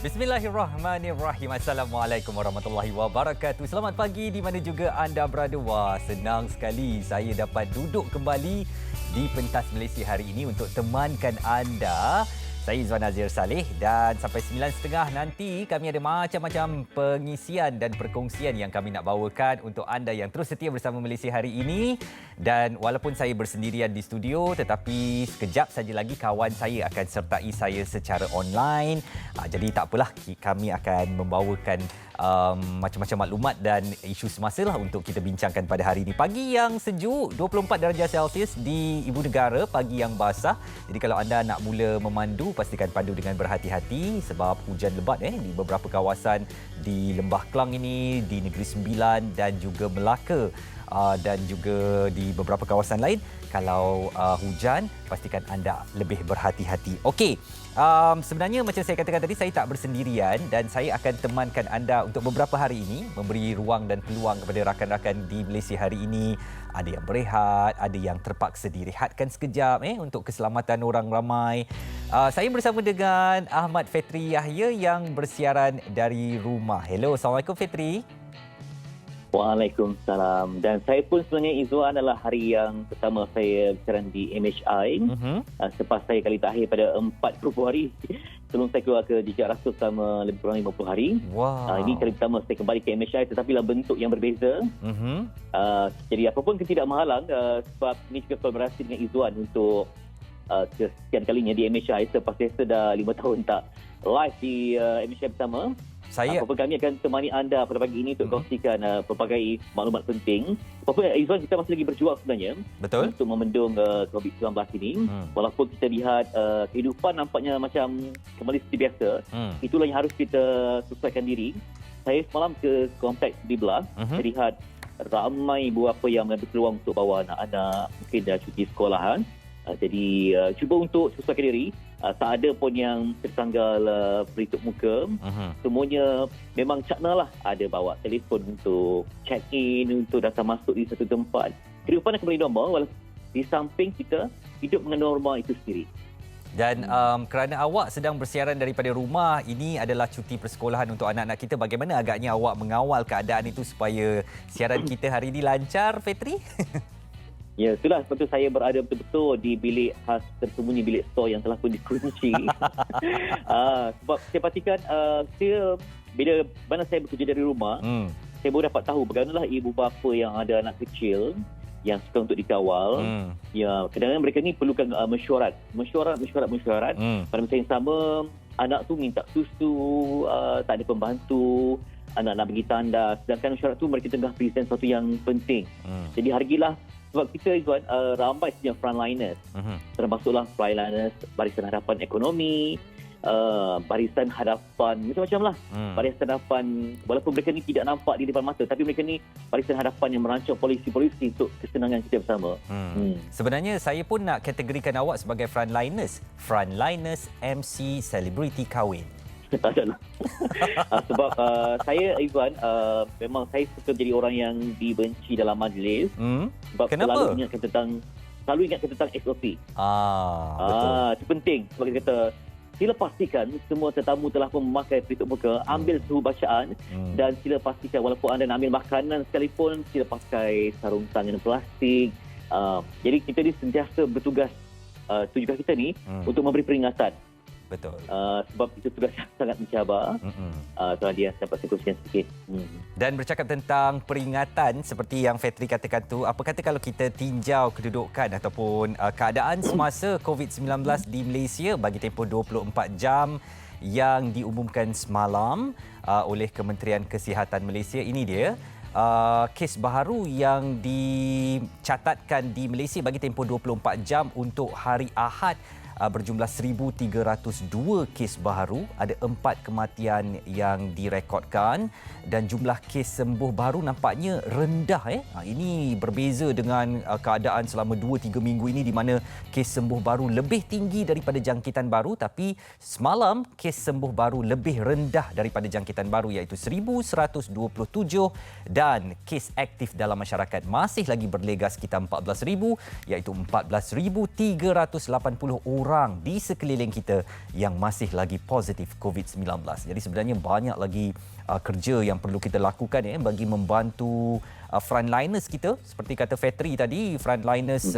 Bismillahirrahmanirrahim. Assalamualaikum warahmatullahi wabarakatuh. Selamat pagi di mana juga anda berada. Wah, senang sekali saya dapat duduk kembali di pentas Malaysia hari ini untuk temankan anda. Saya Izwan Azir Saleh dan sampai 9.30 nanti kami ada macam-macam pengisian dan perkongsian yang kami nak bawakan untuk anda yang terus setia bersama Malaysia hari ini. Dan walaupun saya bersendirian di studio tetapi sekejap saja lagi kawan saya akan sertai saya secara online. Jadi tak apalah, kami akan membawakan macam-macam maklumat dan isu semasa lah untuk kita bincangkan pada hari ini. Pagi yang sejuk, 24 darjah Celsius di ibu negara, pagi yang basah. Jadi kalau anda nak mula memandu, pastikan pandu dengan berhati-hati sebab hujan lebat di beberapa kawasan di Lembah Kelang ini, di Negeri Sembilan dan juga Melaka. Dan juga di beberapa kawasan lain. Kalau hujan, pastikan anda lebih berhati-hati. Okey, sebenarnya macam saya katakan tadi, saya tak bersendirian dan saya akan temankan anda untuk beberapa hari ini, memberi ruang dan peluang kepada rakan-rakan di Malaysia hari ini. Ada yang berehat, ada yang terpaksa direhatkan sekejap untuk keselamatan orang ramai. Saya bersama dengan Ahmad Fetri Yahya yang bersiaran dari rumah. Hello, Assalamualaikum Fetri. Waalaikumsalam. Dan saya pun sebenarnya Izwan adalah hari yang pertama saya bersiaran di MHI. Selepas saya kali terakhir pada 40 hari sebelum saya keluar ke Jejak Rasul selama lebih kurang 50 hari. Wow. Ini kali pertama saya kembali ke MHI tetapi dalam bentuk yang berbeza. Jadi apapun tidak menghalang sebab ini juga kolaborasi dengan Izwan untuk kesekian kalinya di MHI selepas saya dah 5 tahun tak live di MHI bersama. Apapun kami akan temani anda pada pagi ini untuk kongsikan pelbagai maklumat penting. Apapun Izwan, kita masih lagi berjuang sebenarnya. Betul. Untuk memendung COVID-19 ini. Walaupun kita lihat kehidupan nampaknya macam kembali seperti biasa. Itulah yang harus kita sesuaikan diri. Saya semalam ke kompleks di belah. Saya lihat ramai ibu bapa yang mengambil peluang untuk bawa anak-anak mungkin dah cuti sekolahan. Jadi cuba untuk sesuaikan diri. Tak ada pun yang tertanggal peritup muka. Semuanya memang cakna lah. Ada bawa telefon untuk check-in, untuk datang masuk di satu tempat. Kehidupan akan kembali normal walaupun di samping kita hidup dengan normal itu sendiri. Dan kerana awak sedang bersiaran daripada rumah, ini adalah cuti persekolahan untuk anak-anak kita. Bagaimana agaknya awak mengawal keadaan itu supaya siaran kita hari ini lancar, Fetri? Ya, itulah sebab saya berada betul-betul di bilik khas tersembunyi, bilik store yang telah pun dikunci. Sebab saya pastikan bila mana saya bekerja dari rumah, saya baru dapat tahu bagaimana ibu bapa yang ada anak kecil yang suka untuk dikawal. Ya, kadang-kadang mereka ni perlukan mesyuarat. Pada masa yang sama, anak tu minta susu, tak ada pembantu, anak nak bagi tanda. Sedangkan mesyuarat tu mereka tengah present sesuatu yang penting. Jadi hargilah. Sebab kita Izwan, ramai sebenarnya frontliners. Termasuklah frontliners Barisan Hadapan Ekonomi, Barisan Hadapan macam-macam lah. Barisan Hadapan, walaupun mereka ni tidak nampak di depan mata, tapi mereka ni Barisan Hadapan yang merancang polisi-polisi untuk kesenangan kita bersama. Sebenarnya saya pun nak kategorikan awak sebagai frontliners. Frontliners MC Selebriti Kahwin. Tak adalah. Sebab saya Izwan, memang saya suka jadi orang yang dibenci dalam majlis. Sebab Kenapa? selalu ingatkan tentang SOP. Betul. Itu penting. Sebab kita kata, sila pastikan semua tetamu telah pun memakai peritup muka, ambil suhu bacaan dan sila pastikan walaupun anda nak ambil makanan sekalipun, sila pakai sarung tangan plastik. Jadi kita ni sentiasa bertugas, tujuan kita ni untuk memberi peringatan. Betul. Sebab itu tugas yang sangat mencabar. Tuan dia dapat saya kongsikan sedikit. Dan bercakap tentang peringatan seperti yang Fetri katakan tu, apa kata kalau kita tinjau kedudukan ataupun keadaan semasa COVID-19 di Malaysia bagi tempoh 24 jam yang diumumkan semalam oleh Kementerian Kesihatan Malaysia. Ini dia. Kes baharu yang dicatatkan di Malaysia bagi tempoh 24 jam untuk hari Ahad berjumlah 1,302 kes baharu, ada 4 kematian yang direkodkan dan jumlah kes sembuh baru nampaknya rendah. Ini berbeza dengan keadaan selama 2-3 minggu ini di mana kes sembuh baru lebih tinggi daripada jangkitan baru, tapi semalam kes sembuh baru lebih rendah daripada jangkitan baru iaitu 1,127 dan kes aktif dalam masyarakat masih lagi berlega sekitar 14,000 iaitu 14,380 orang orang di sekeliling kita yang masih lagi positif COVID-19. Jadi sebenarnya banyak lagi kerja yang perlu kita lakukan bagi membantu frontliners kita, seperti kata Fetri tadi, frontliners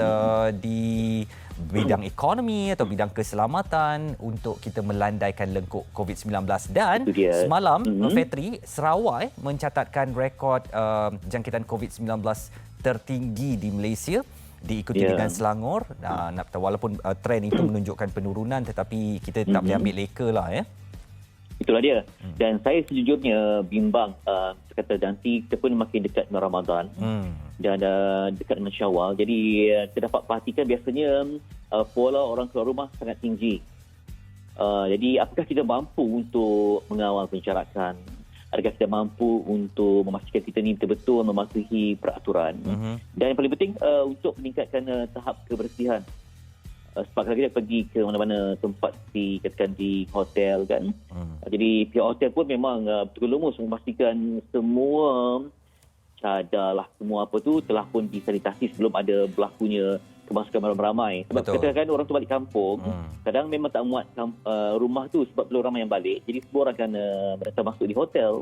di bidang ekonomi atau bidang keselamatan untuk kita melandaikan lengkuk COVID-19. Dan semalam Fetri, Sarawak mencatatkan rekod jangkitan COVID-19 tertinggi di Malaysia, diikuti dengan Selangor. Walaupun trend itu menunjukkan penurunan, tetapi kita tak boleh ambil leka lah Itulah dia. Dan saya sejujurnya bimbang kata nanti kita pun makin dekat dengan Ramadan dan dekat dengan Syawal. Jadi kita dapat perhatikan biasanya pola orang keluar rumah sangat tinggi. Jadi apakah kita mampu untuk mengawal pencarakan? Adakah kita mampu untuk memastikan kita ni betul-betul mematuhi peraturan? Dan yang paling penting untuk meningkatkan tahap kebersihan. Sebab kita pergi ke mana-mana tempat katakan di hotel kan. Jadi pihak hotel pun memang betul lumus memastikan semua cadar lah, semua apa tu telah pun disanitasi sebelum ada berlakunya kemasukan ramai-ramai. Sebab kadang-kadang orang tu balik kampung, kadang memang tak muat rumah tu sebab belum ramai yang balik. Jadi semua orang akan datang masuk di hotel.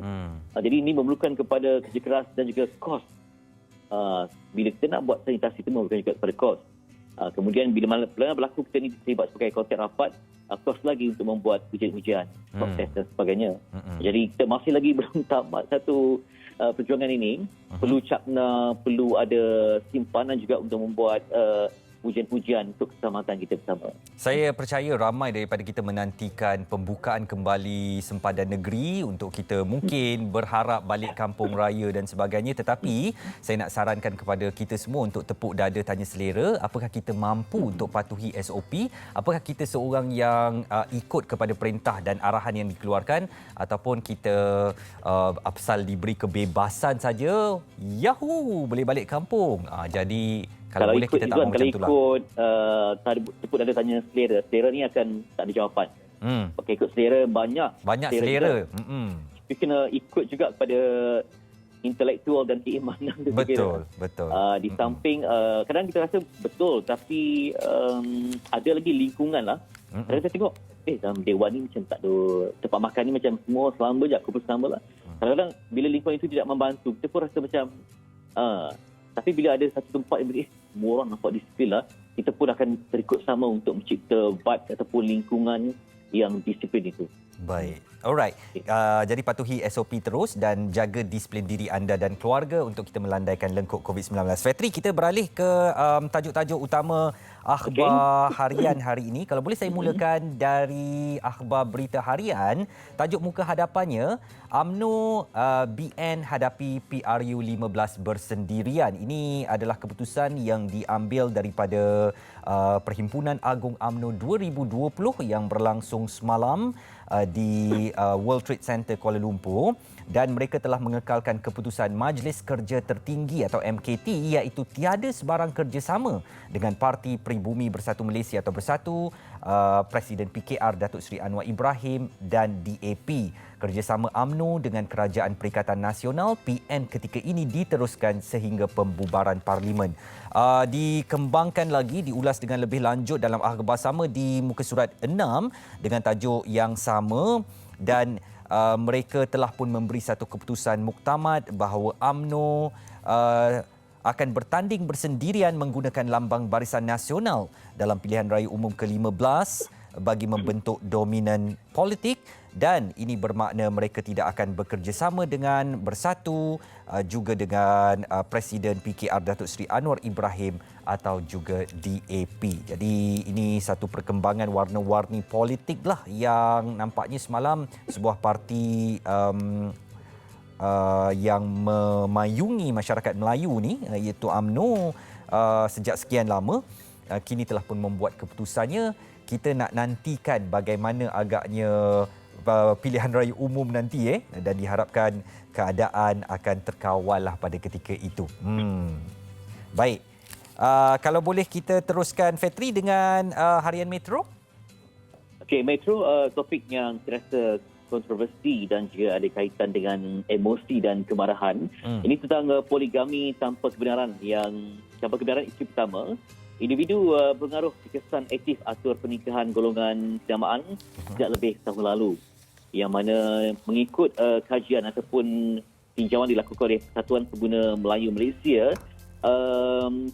Jadi ini memerlukan kepada kerja keras dan juga kos. Bila kita nak buat sanitasi tu memerlukan juga kepada kos. Kemudian bila berlaku kita ni terlibat sebagai konten rapat, kos lagi untuk membuat ujian-ujian, proses dan sebagainya. Jadi kita masih lagi belum tamat satu perjuangan ini. Perlu cakna, perlu ada simpanan juga untuk membuat ujian-ujian untuk keselamatan kita bersama. Saya percaya ramai daripada kita menantikan pembukaan kembali sempadan negeri untuk kita mungkin berharap balik kampung raya dan sebagainya. Tetapi saya nak sarankan kepada kita semua untuk tepuk dada tanya selera. Apakah kita mampu untuk patuhi SOP? Apakah kita seorang yang ikut kepada perintah dan arahan yang dikeluarkan? Ataupun kita asal diberi kebebasan saja, yahoo, boleh balik kampung. Jadi kalau boleh kita tak mahu macam itulah. Kalau ikut tepuk dada tanya selera ni akan tak ada jawapan. Pakai ikut selera banyak selera. Kita kena ikut juga kepada intelektual dan keimanan tu. Betul. Di samping kadang kita rasa betul, tapi ada lagi lingkungan lah. Kadang kita tengok dalam dewan ni macam tak ada tempat makan ni, macam semua selamba je, kumpul selamba lah. Kadang-kadang bila lingkungan itu tidak membantu, kita pun rasa macam tapi bila ada satu tempat yang semua orang nampak disiplin lah, kita pun akan terikut sama untuk mencipta vibe ataupun lingkungan yang disiplin itu. Baik. Alright. Jadi patuhi SOP terus dan jaga disiplin diri anda dan keluarga untuk kita melandaikan lengkuk COVID-19. Fetri, kita beralih ke tajuk-tajuk utama akhbar harian hari ini. Kalau boleh saya mulakan dari akhbar berita harian. Tajuk muka hadapannya, UMNO BN hadapi PRU 15 bersendirian. Ini adalah keputusan yang diambil daripada Perhimpunan Agung UMNO 2020 yang berlangsung semalam di World Trade Center Kuala Lumpur, dan mereka telah mengekalkan keputusan Majlis Kerja Tertinggi atau MKT, iaitu tiada sebarang kerjasama dengan Parti Pribumi Bersatu Malaysia atau Bersatu, Presiden PKR Datuk Seri Anwar Ibrahim dan DAP. Kerjasama UMNO dengan Kerajaan Perikatan Nasional PN ketika ini diteruskan sehingga pembubaran Parlimen. Dikembangkan lagi, diulas dengan lebih lanjut dalam akhbar sama di muka surat 6 dengan tajuk yang sama, dan mereka telah pun memberi satu keputusan muktamad bahawa UMNO akan bertanding bersendirian menggunakan lambang Barisan Nasional dalam pilihan raya umum ke-15 bagi membentuk dominan politik, dan ini bermakna mereka tidak akan bekerjasama dengan Bersatu, juga dengan Presiden PKR Datuk Seri Anwar Ibrahim atau juga DAP. Jadi ini satu perkembangan warna-warni politik lah yang nampaknya semalam sebuah parti yang memayungi masyarakat Melayu ni, iaitu UMNO, sejak sekian lama, kini telah pun membuat keputusannya. Kita nak nantikan bagaimana agaknya pilihan raya umum nanti dan diharapkan keadaan akan terkawal lah pada ketika itu. Baik. Kalau boleh kita teruskan, Fetri, dengan harian Metro. Okey, Metro topik yang terasa kontroversi dan juga ada kaitan dengan emosi dan kemarahan. Ini tentang poligami tanpa kebenaran, yang tanpa kebenaran isteri pertama individu pengaruh kesan aktif atur pernikahan golongan keagamaan sejak lebih tahun lalu. Yang mana mengikut kajian ataupun tinjauan dilakukan oleh Persatuan Pengguna Melayu Malaysia,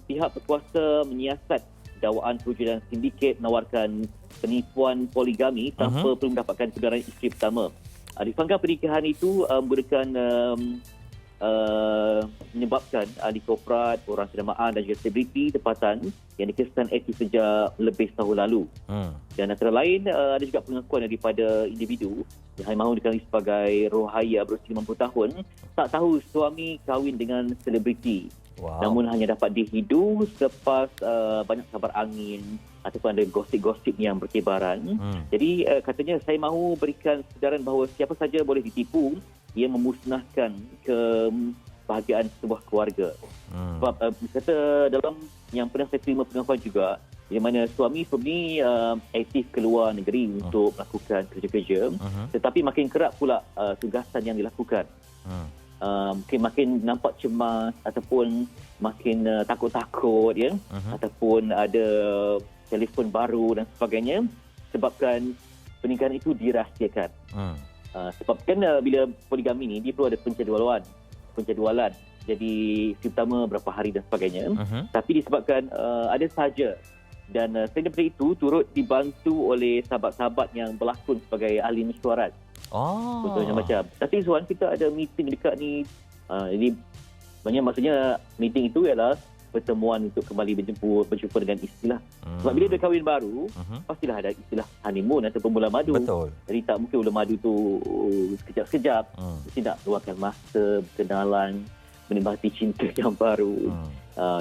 pihak berkuasa menyiasat dakwaan perwujudan sindiket menawarkan penipuan poligami tanpa perlu mendapatkan kebenaran isteri pertama. Disangka pernikahan itu menyebabkan ahli korporat, orang keagamaan dan juga selebriti tempatan yang dikesan aktif sejak lebih tahun lalu. Dan antara lain ada juga pengakuan daripada individu yang mahu dikenali sebagai Rohaya berusia 50 tahun, tak tahu suami kahwin dengan selebriti. Wow. Namun hanya dapat dihidu selepas banyak kabar angin ataupun ada gosip-gosip yang bertebaran. Jadi katanya saya mahu berikan sedaran bahawa siapa saja boleh ditipu ia memusnahkan kebahagiaan sebuah keluarga. Sebab kata dalam yang pernah saya terima pengakuan juga, di mana suami ni aktif keluar negeri untuk melakukan kerja-kerja, tetapi makin kerap pula tugasan yang dilakukan. Mungkin makin nampak cemas ataupun makin takut-takut ya, ataupun ada telefon baru dan sebagainya, sebabkan pernikahan itu dirahsiakan. Sebab kan bila poligami ni dia perlu ada penjadualan. Jadi isteri pertama berapa hari dan sebagainya. Tapi disebabkan ada sahaja, dan saya daripada itu turut dibantu oleh sahabat-sahabat yang berlakon sebagai ahli mesyuarat. Contohnya macam tapi Zuan, kita ada meeting dekat ni. Jadi maksudnya meeting itu ialah pertemuan untuk kembali berjumpa dengan isteri lah. Sebab bila dia kahwin baru, pastilah ada istilah honeymoon ataupun bulan madu. Betul. Jadi tak mungkin bulan madu tu sekejap-sekejap. Mesti nak luangkan masa berkenalan, menikmati cinta yang baru.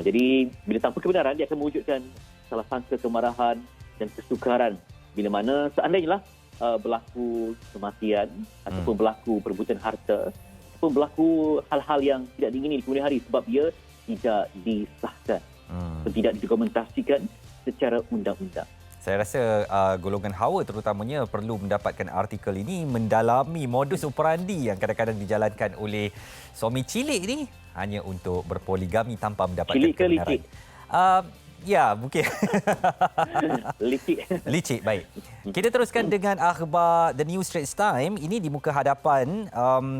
Jadi bila tanpa kebenaran, dia akan mewujudkan salah sangka kemarahan dan kesukaran. Bila mana seandainya lah berlaku kematian ataupun berlaku perebutan harta ataupun berlaku hal-hal yang tidak diingini di kemudian hari sebab ia tidak disahkan, tidak didokumentasikan secara undang-undang. Saya rasa golongan hawa terutamanya perlu mendapatkan artikel ini mendalami modus operandi yang kadang-kadang dijalankan oleh suami cilik ni hanya untuk berpoligami tanpa mendapatkan kebenaran. Cilik ke licik? Ya, mungkin. Licik. Licik, baik. Kita teruskan dengan akhbar The New Straits Times. Ini di muka hadapan,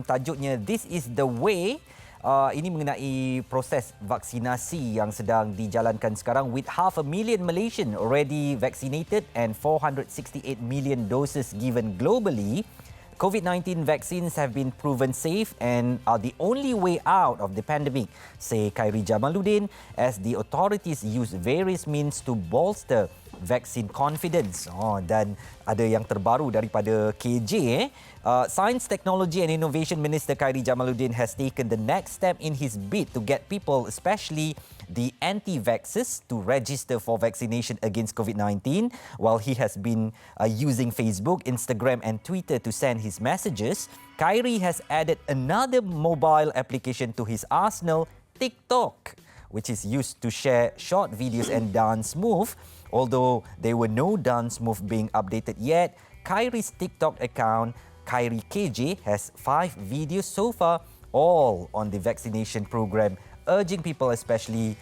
tajuknya This is the Way. Ini mengenai proses vaksinasi yang sedang dijalankan sekarang with 500,000 Malaysian already vaccinated and 468 million doses given globally. COVID-19 vaccines have been proven safe and are the only way out of the pandemic, say Khairi Jamaluddin, as the authorities use various means to bolster vaccine confidence. Dan ada yang terbaru daripada KJ. Science, Technology and Innovation Minister Khairi Jamaluddin has taken the next step in his bid to get people, especially the anti-vaxxers, to register for vaccination against COVID-19. While he has been using Facebook, Instagram and Twitter to send his messages, Khairi has added another mobile application to his arsenal, TikTok, which is used to share short videos and dance move. Although there were no dance move being updated yet, Khairi's TikTok account, Khairi KJ, has 5 videos so far, all on the vaccination program, urging people, especially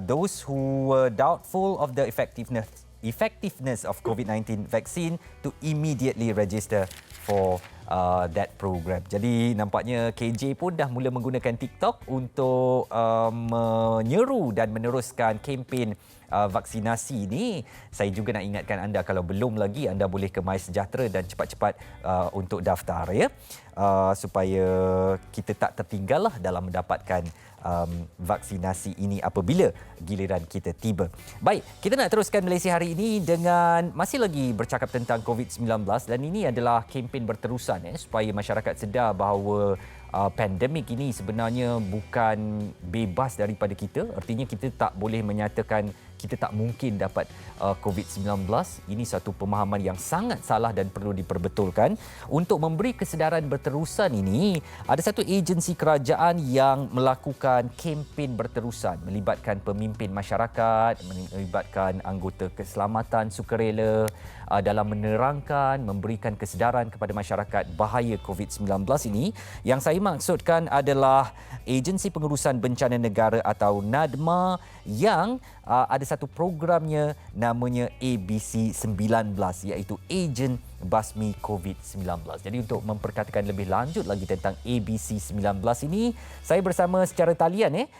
those who were doubtful of the effectiveness of COVID-19 vaccine, to immediately register for that program. Jadi nampaknya KJ pun dah mula menggunakan TikTok untuk menyeru dan meneruskan kempen vaksinasi ini. Saya juga nak ingatkan anda, kalau belum lagi, anda boleh ke MySejahtera dan cepat-cepat untuk daftar ya, supaya kita tak tertinggal lah dalam mendapatkan vaksinasi ini apabila giliran kita tiba. Baik, kita nak teruskan Malaysia hari ini dengan masih lagi bercakap tentang COVID-19, dan ini adalah kempen berterusan supaya masyarakat sedar bahawa pandemik ini sebenarnya bukan bebas daripada kita. Artinya kita tak boleh menyatakan kita tak mungkin dapat COVID-19. Ini satu pemahaman yang sangat salah dan perlu diperbetulkan. Untuk memberi kesedaran berterusan ini, ada satu agensi kerajaan yang melakukan kempen berterusan melibatkan pemimpin masyarakat, melibatkan anggota keselamatan sukarela dalam menerangkan, memberikan kesedaran kepada masyarakat bahaya COVID-19 ini. Yang saya maksudkan adalah Agensi Pengurusan Bencana Negara atau NADMA, yang ada satu programnya namanya ABC19 iaitu Ejen Basmi COVID-19. Jadi untuk memperkatakan lebih lanjut lagi tentang ABC19 ini, saya bersama secara talian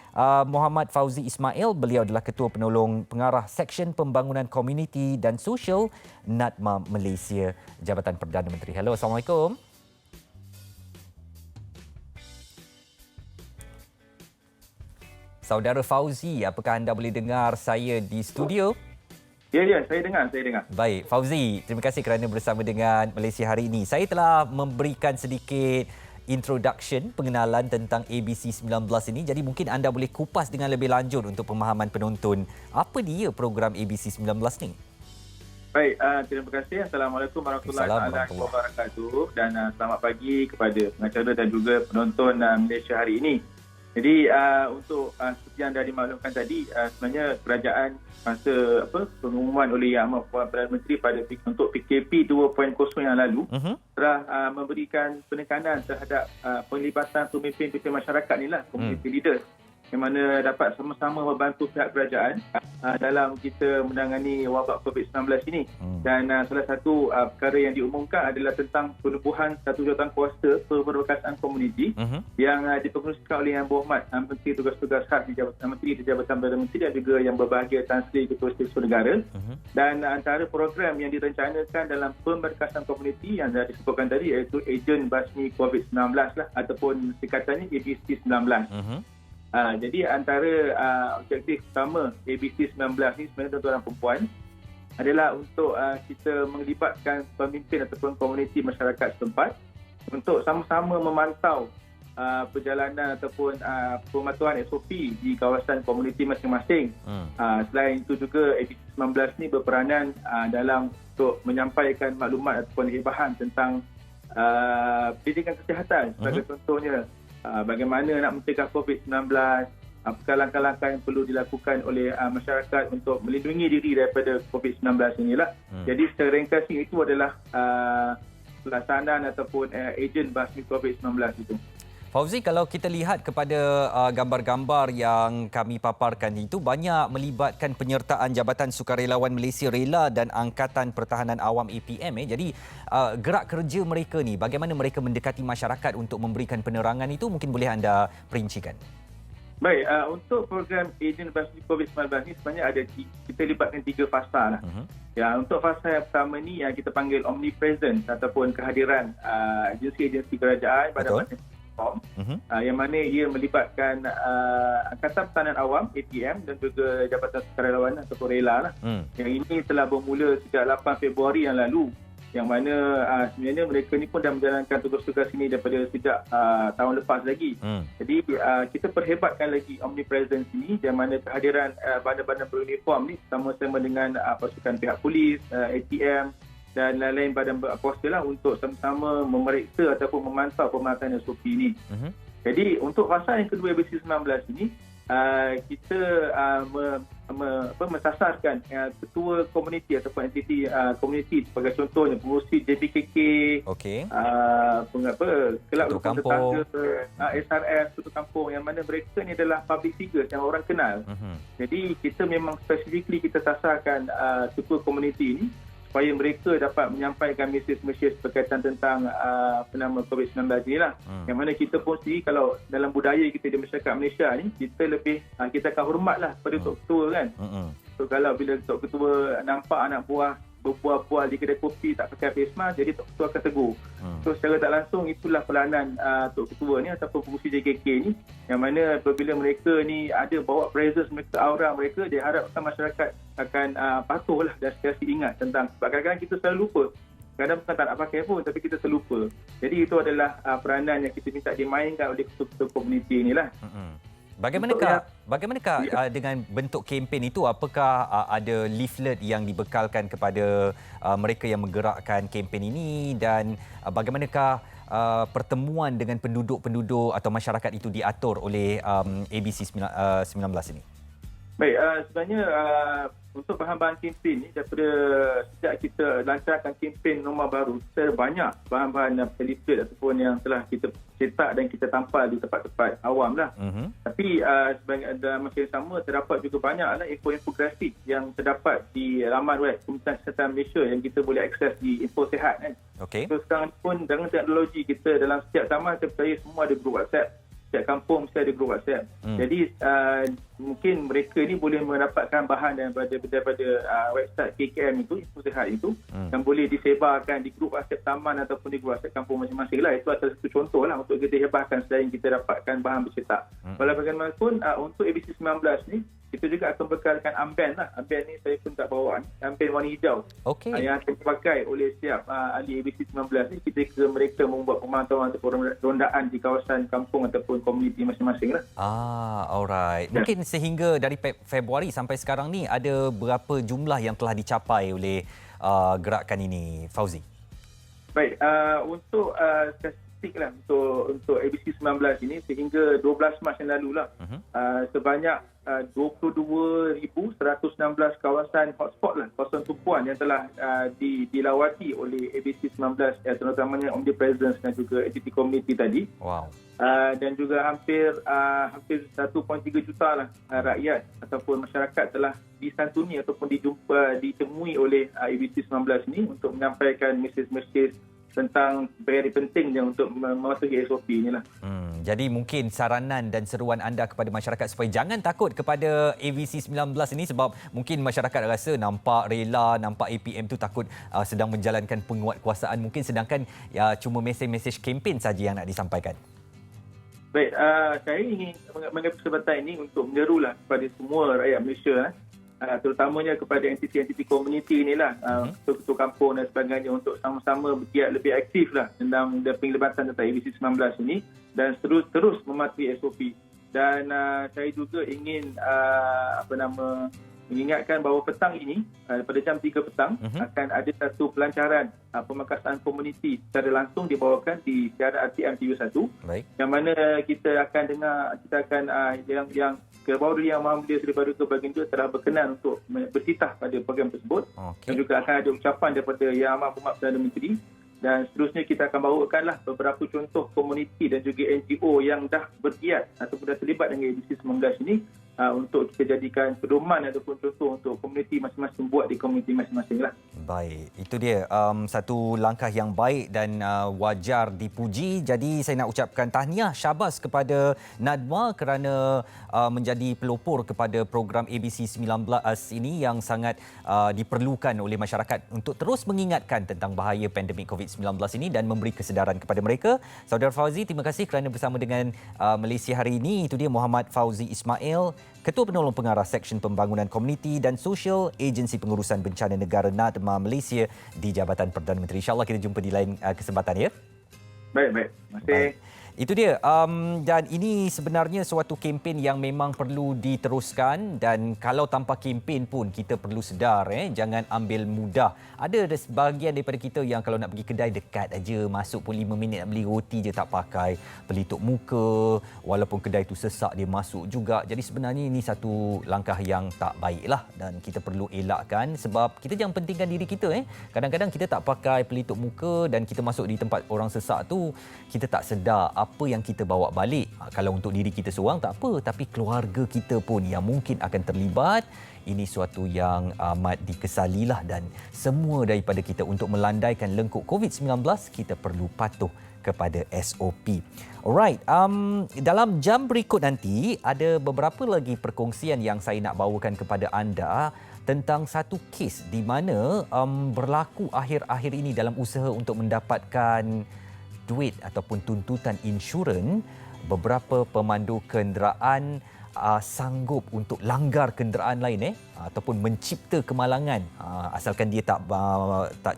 Muhammad Fauzi Ismail. Beliau adalah Ketua Penolong Pengarah Seksyen Pembangunan Komuniti dan Sosial NADMA Malaysia, Jabatan Perdana Menteri. Hello, Assalamualaikum. Saudara Fauzi, apakah anda boleh dengar saya di studio? Ya, saya dengar. Baik, Fauzi, terima kasih kerana bersama dengan Malaysia hari ini. Saya telah memberikan sedikit introduction, pengenalan tentang ABC19 ini. Jadi mungkin anda boleh kupas dengan lebih lanjut untuk pemahaman penonton. Apa dia program ABC19 ni? Baik, terima kasih. Assalamualaikum warahmatullahi wabarakatuh. Dan selamat pagi kepada pengacara dan juga penonton Malaysia hari ini. Jadi untuk seperti yang dah dimaklumkan tadi, sebenarnya kerajaan masa pengumuman oleh Yang Amat Perdana Menteri untuk PKP 2.0 yang lalu telah memberikan penekanan terhadap penglibatan pemimpin-pemimpin masyarakat ni lah, community leaders, yang mana dapat sama-sama membantu pihak kerajaan dalam kita menangani wabak COVID-19 ini. Dan salah satu perkara yang diumumkan adalah tentang penubuhan satu jawatankuasa pemberkasaan komuniti yang dipengerusikan oleh Yang Berhormat Menteri Tugas-Tugas Khas di Jabatan Menteri di Jabatan Perdana Menteri dan juga Yang Berbahagia Tan Sri Ketua Setiausaha Negara. Dan antara program yang direncanakan dalam pemberkasan komuniti yang dah disebutkan tadi iaitu Ejen Basmi COVID-19 lah, ataupun singkatannya ABC19. Jadi antara objektif utama ABC19 ni sebenarnya tuan-tuan dan perempuan adalah untuk kita melibatkan pemimpin ataupun komuniti masyarakat setempat untuk sama-sama memantau perjalanan ataupun pematuhan SOP di kawasan komuniti masing-masing. Selain itu juga ABC19 ni berperanan dalam untuk menyampaikan maklumat ataupun hibahan tentang pendidikan kesihatan. Sebagai contohnya, bagaimana nak mencegah COVID-19, apakah langkah-langkah yang perlu dilakukan oleh masyarakat untuk melindungi diri daripada COVID-19 inilah. Jadi secara ringkasnya itu adalah pelaksanaan ataupun ejen basmi COVID-19 itu. Fauzi, kalau kita lihat kepada gambar-gambar yang kami paparkan itu, banyak melibatkan penyertaan Jabatan Sukarelawan Malaysia Rela dan Angkatan Pertahanan Awam APM. Jadi gerak kerja mereka ni, bagaimana mereka mendekati masyarakat untuk memberikan penerangan itu, mungkin boleh anda perincikan. Baik, untuk program Ejen Basmi COVID-19 ni sebenarnya kita libatkan 3 fasa lah. Ya, untuk fasa yang pertama ni yang kita panggil omnipresent ataupun kehadiran agensi-agensi kerajaan pada yang mana ia melibatkan Angkatan Pertahanan Awam ATM dan juga Jabatan Sukarelawan ataupun Rela lah. Yang ini telah bermula sejak 8 Februari yang lalu, yang mana sebenarnya mereka ni pun dah menjalankan tugas-tugas ini daripada sejak tahun lepas lagi. Jadi kita perhebatkan lagi omnipresence ini, yang mana kehadiran badan-badan beruniform ni sama-sama dengan pasukan pihak polis, ATM dan lain-lain badan berkuasa lah untuk sama-sama memeriksa ataupun memantau pemantauan SOP ini. Jadi untuk fasa yang kedua ABC19 ini, kita mensasarkan ketua komuniti ataupun entiti komuniti, sebagai contohnya pengurusi JPKK, kelab rukun tetangga, SRS, ketua kampung, yang mana mereka ni adalah public figures yang orang kenal. Jadi kita memang specifically kita sasarkan ketua komuniti ini supaya mereka dapat menyampaikan mesej-mesej berkaitan tentang COVID-19 ni lah. Yang mana kita pun sendiri, kalau dalam budaya kita di masyarakat Malaysia ni, kita akan hormat lah pada Tok Ketua kan. So kalau bila Tok Ketua nampak anak buah berbual-bual di kedai kopi tak pakai face mask, jadi Tok Ketua akan tegur. So secara tak langsung itulah peranan Tok Ketua ni ataupun pengurusi JKK ni, yang mana apabila mereka ni ada bawa presence mereka, aura mereka, diharapkan masyarakat akan patuhlah dan sentiasa ingat tentang, sebab kadang-kadang kita selalu lupa. Kadang bukan tak nak pakai pun, tapi kita terlupa. Jadi itu adalah peranan yang kita minta dimainkan oleh ketua-ketua komuniti inilah. Bagaimanakah dengan bentuk kempen itu? Apakah ada leaflet yang dibekalkan kepada mereka yang menggerakkan kempen ini, dan bagaimanakah pertemuan dengan penduduk-penduduk atau masyarakat itu diatur oleh ABC 19 ini? Baik, sebenarnya untuk bahan-bahan kempen ni daripada sejak kita lancarkan kempen norma baru, banyak bahan-bahan leaflet ataupun yang telah kita cetak dan kita tampal di tempat-tempat awam lah. Tapi dalam masa yang sama terdapat juga banyaklah infografik yang terdapat di laman web Kementerian Kesihatan Malaysia yang kita boleh akses di Info Sihat kan. Okey. So sekarang pun dengan teknologi kita dalam setiap taman saya percaya semua ada grup WhatsApp. Setiap kampung mesti ada grup WhatsApp. Jadi mungkin mereka ni boleh mendapatkan bahan daripada website KKM itu, Info Sihat itu, yang boleh disebarkan di grup WhatsApp taman ataupun di grup WhatsApp kampung masing-masing lah. Itu adalah satu contoh lah untuk kita hebatkan selain kita dapatkan bahan bercetak. Walau bagaimanapun untuk ABC 19 ni, kita juga akan bekalkan amben lah. Amben ni saya pun tak bawa ni. Amben warna hijau. Okey. Yang akan dipakai oleh setiap ahli ABC 19 ni ketika mereka membuat pemantauan ataupun rondaan di kawasan kampung ataupun komuniti masing-masing lah. Alright. Mungkin sehingga dari Februari sampai sekarang ni ada berapa jumlah yang telah dicapai oleh gerakan ini, Fauzi? Baik, untuk statistik lah untuk ABC 19 ini sehingga 12 Mac yang lalu lah, sebanyak 22,116 kawasan hotspot lah, kawasan tumpuan yang telah dilawati oleh ABC 19, terutamanya Omnipresence dan juga entity community tadi. Wow. Dan juga hampir 1.3 juta lah rakyat ataupun masyarakat telah disantuni ataupun ditemui oleh ABC 19 ini untuk menyampaikan mesej-mesej tentang very pentingnya untuk mematuhi SOP inilah. Jadi mungkin saranan dan seruan anda kepada masyarakat supaya jangan takut kepada ABC 19 ini sebab mungkin masyarakat rasa nampak rela, nampak APM tu takut sedang menjalankan penguatkuasaan mungkin sedangkan cuma mesej-mesej kempen saja yang nak disampaikan. Baik, saya ingin mengambil kesempatan ini untuk menyerulah kepada semua rakyat Malaysia, terutamanya kepada entiti-entiti komuniti inilah, ketua kampung dan sebagainya untuk sama-sama bergiat lebih aktif lah tentang penglibatan tentang ABC 19 ini dan terus mematuhi SOP. Dan saya juga ingin mengingatkan bahawa petang ini pada jam 3 petang akan ada satu pelancaran pemakasan komuniti secara langsung dibawakan di siaran RTM TV1. Baik. Yang mana kita akan yang Kebawa Yang Maha Mulia Seri Paduka Baginda telah berkenan untuk bertitah pada program tersebut. Dan juga akan ada ucapan daripada Yang Amat Berhormat Perdana Menteri. Dan seterusnya kita akan bawakanlah beberapa contoh komuniti dan juga NGO yang dah bergiat ataupun dah terlibat dengan ABC 19 ini untuk kita jadikan pedoman ataupun contoh untuk komuniti masing-masing buat di komuniti masing-masing lah. Baik, itu dia satu langkah yang baik dan wajar dipuji. Jadi saya nak ucapkan tahniah syabas kepada Nadma kerana menjadi pelopor kepada program ABC 19 ini yang sangat diperlukan oleh masyarakat untuk terus mengingatkan tentang bahaya pandemik COVID-19 ini dan memberi kesedaran kepada mereka. Saudara Fauzi, terima kasih kerana bersama dengan Malaysia hari ini. Itu dia Muhammad Fauzi Ismail, Ketua Penolong Pengarah Seksyen Pembangunan Komuniti dan Sosial Agensi Pengurusan Bencana Negara NADMA Malaysia di Jabatan Perdana Menteri. InsyaAllah kita jumpa di lain kesempatan ya. Baik. Terima kasih. Itu dia. Dan ini sebenarnya suatu kempen yang memang perlu diteruskan dan kalau tanpa kempen pun kita perlu sedar jangan ambil mudah. Ada sebahagian daripada kita yang kalau nak pergi kedai dekat aja, masuk pun 5 minit nak beli roti je tak pakai pelitup muka, walaupun kedai tu sesak dia masuk juga. Jadi sebenarnya ini satu langkah yang tak baiklah dan kita perlu elakkan sebab kita jangan pentingkan diri kita. Kadang-kadang kita tak pakai pelitup muka dan kita masuk di tempat orang sesak tu, kita tak sedar apa yang kita bawa balik. Kalau untuk diri kita seorang tak apa, tapi keluarga kita pun yang mungkin akan terlibat. Ini suatu yang amat dikesalilah dan semua daripada kita untuk melandaikan lengkuk COVID-19 kita perlu patuh kepada SOP. Alright, dalam jam berikut nanti ada beberapa lagi perkongsian yang saya nak bawakan kepada anda tentang satu kes di mana berlaku akhir-akhir ini dalam usaha untuk mendapatkan duit ataupun tuntutan insurans. Beberapa pemandu kenderaan sanggup untuk langgar kenderaan lain ataupun mencipta kemalangan asalkan dia tak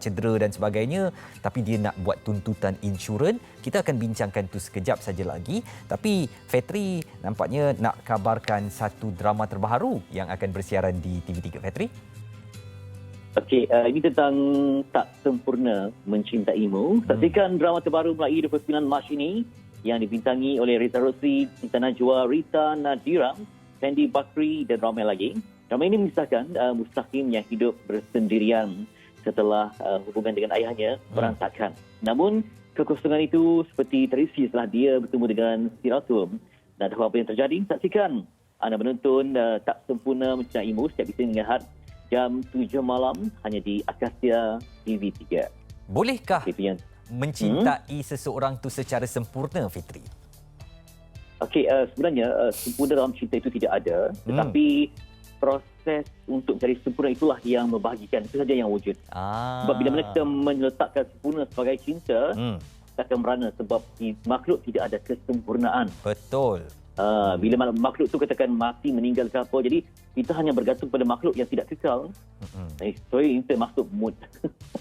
cedera dan sebagainya, tapi dia nak buat tuntutan insurans. Kita akan bincangkan tu sekejap saja lagi, tapi Fetri nampaknya nak kabarkan satu drama terbaru yang akan bersiaran di TV3. Fetri. Okey, ini tentang Tak Sempurna Mencintaimu. Saksikan drama terbaru Melayu 29 Mac ini yang dibintangi oleh Rita Rossi, Intan Najwa, Rita Nadira Sandy Bakri dan ramai lagi. Ramai ini mengisahkan Mustaqim yang hidup bersendirian setelah hubungan dengan ayahnya berantakan. Namun, kekosongan itu seperti terisi setelah dia bertemu dengan Siratul. Dan apa yang terjadi? Saksikan. Anda menonton Tak Sempurna Mencintai Mu setiap Isnin dengan jam 7 malam hanya di Akasia TV3. Bolehkah mencintai seseorang tu secara sempurna, Fitri? Okey, sebenarnya sempurna dalam cinta itu tidak ada, tetapi proses untuk mencari sempurna itulah yang membahagikan. Itu saja yang wujud. Sebab bila mana kita meletakkan sempurna sebagai cinta, kita akan merana sebab di makhluk tidak ada kesempurnaan. Betul. Bila makhluk tu katakan mati, meninggal ke apa, jadi kita hanya bergantung pada makhluk yang tidak kekal. Sorry, itu maksud mood.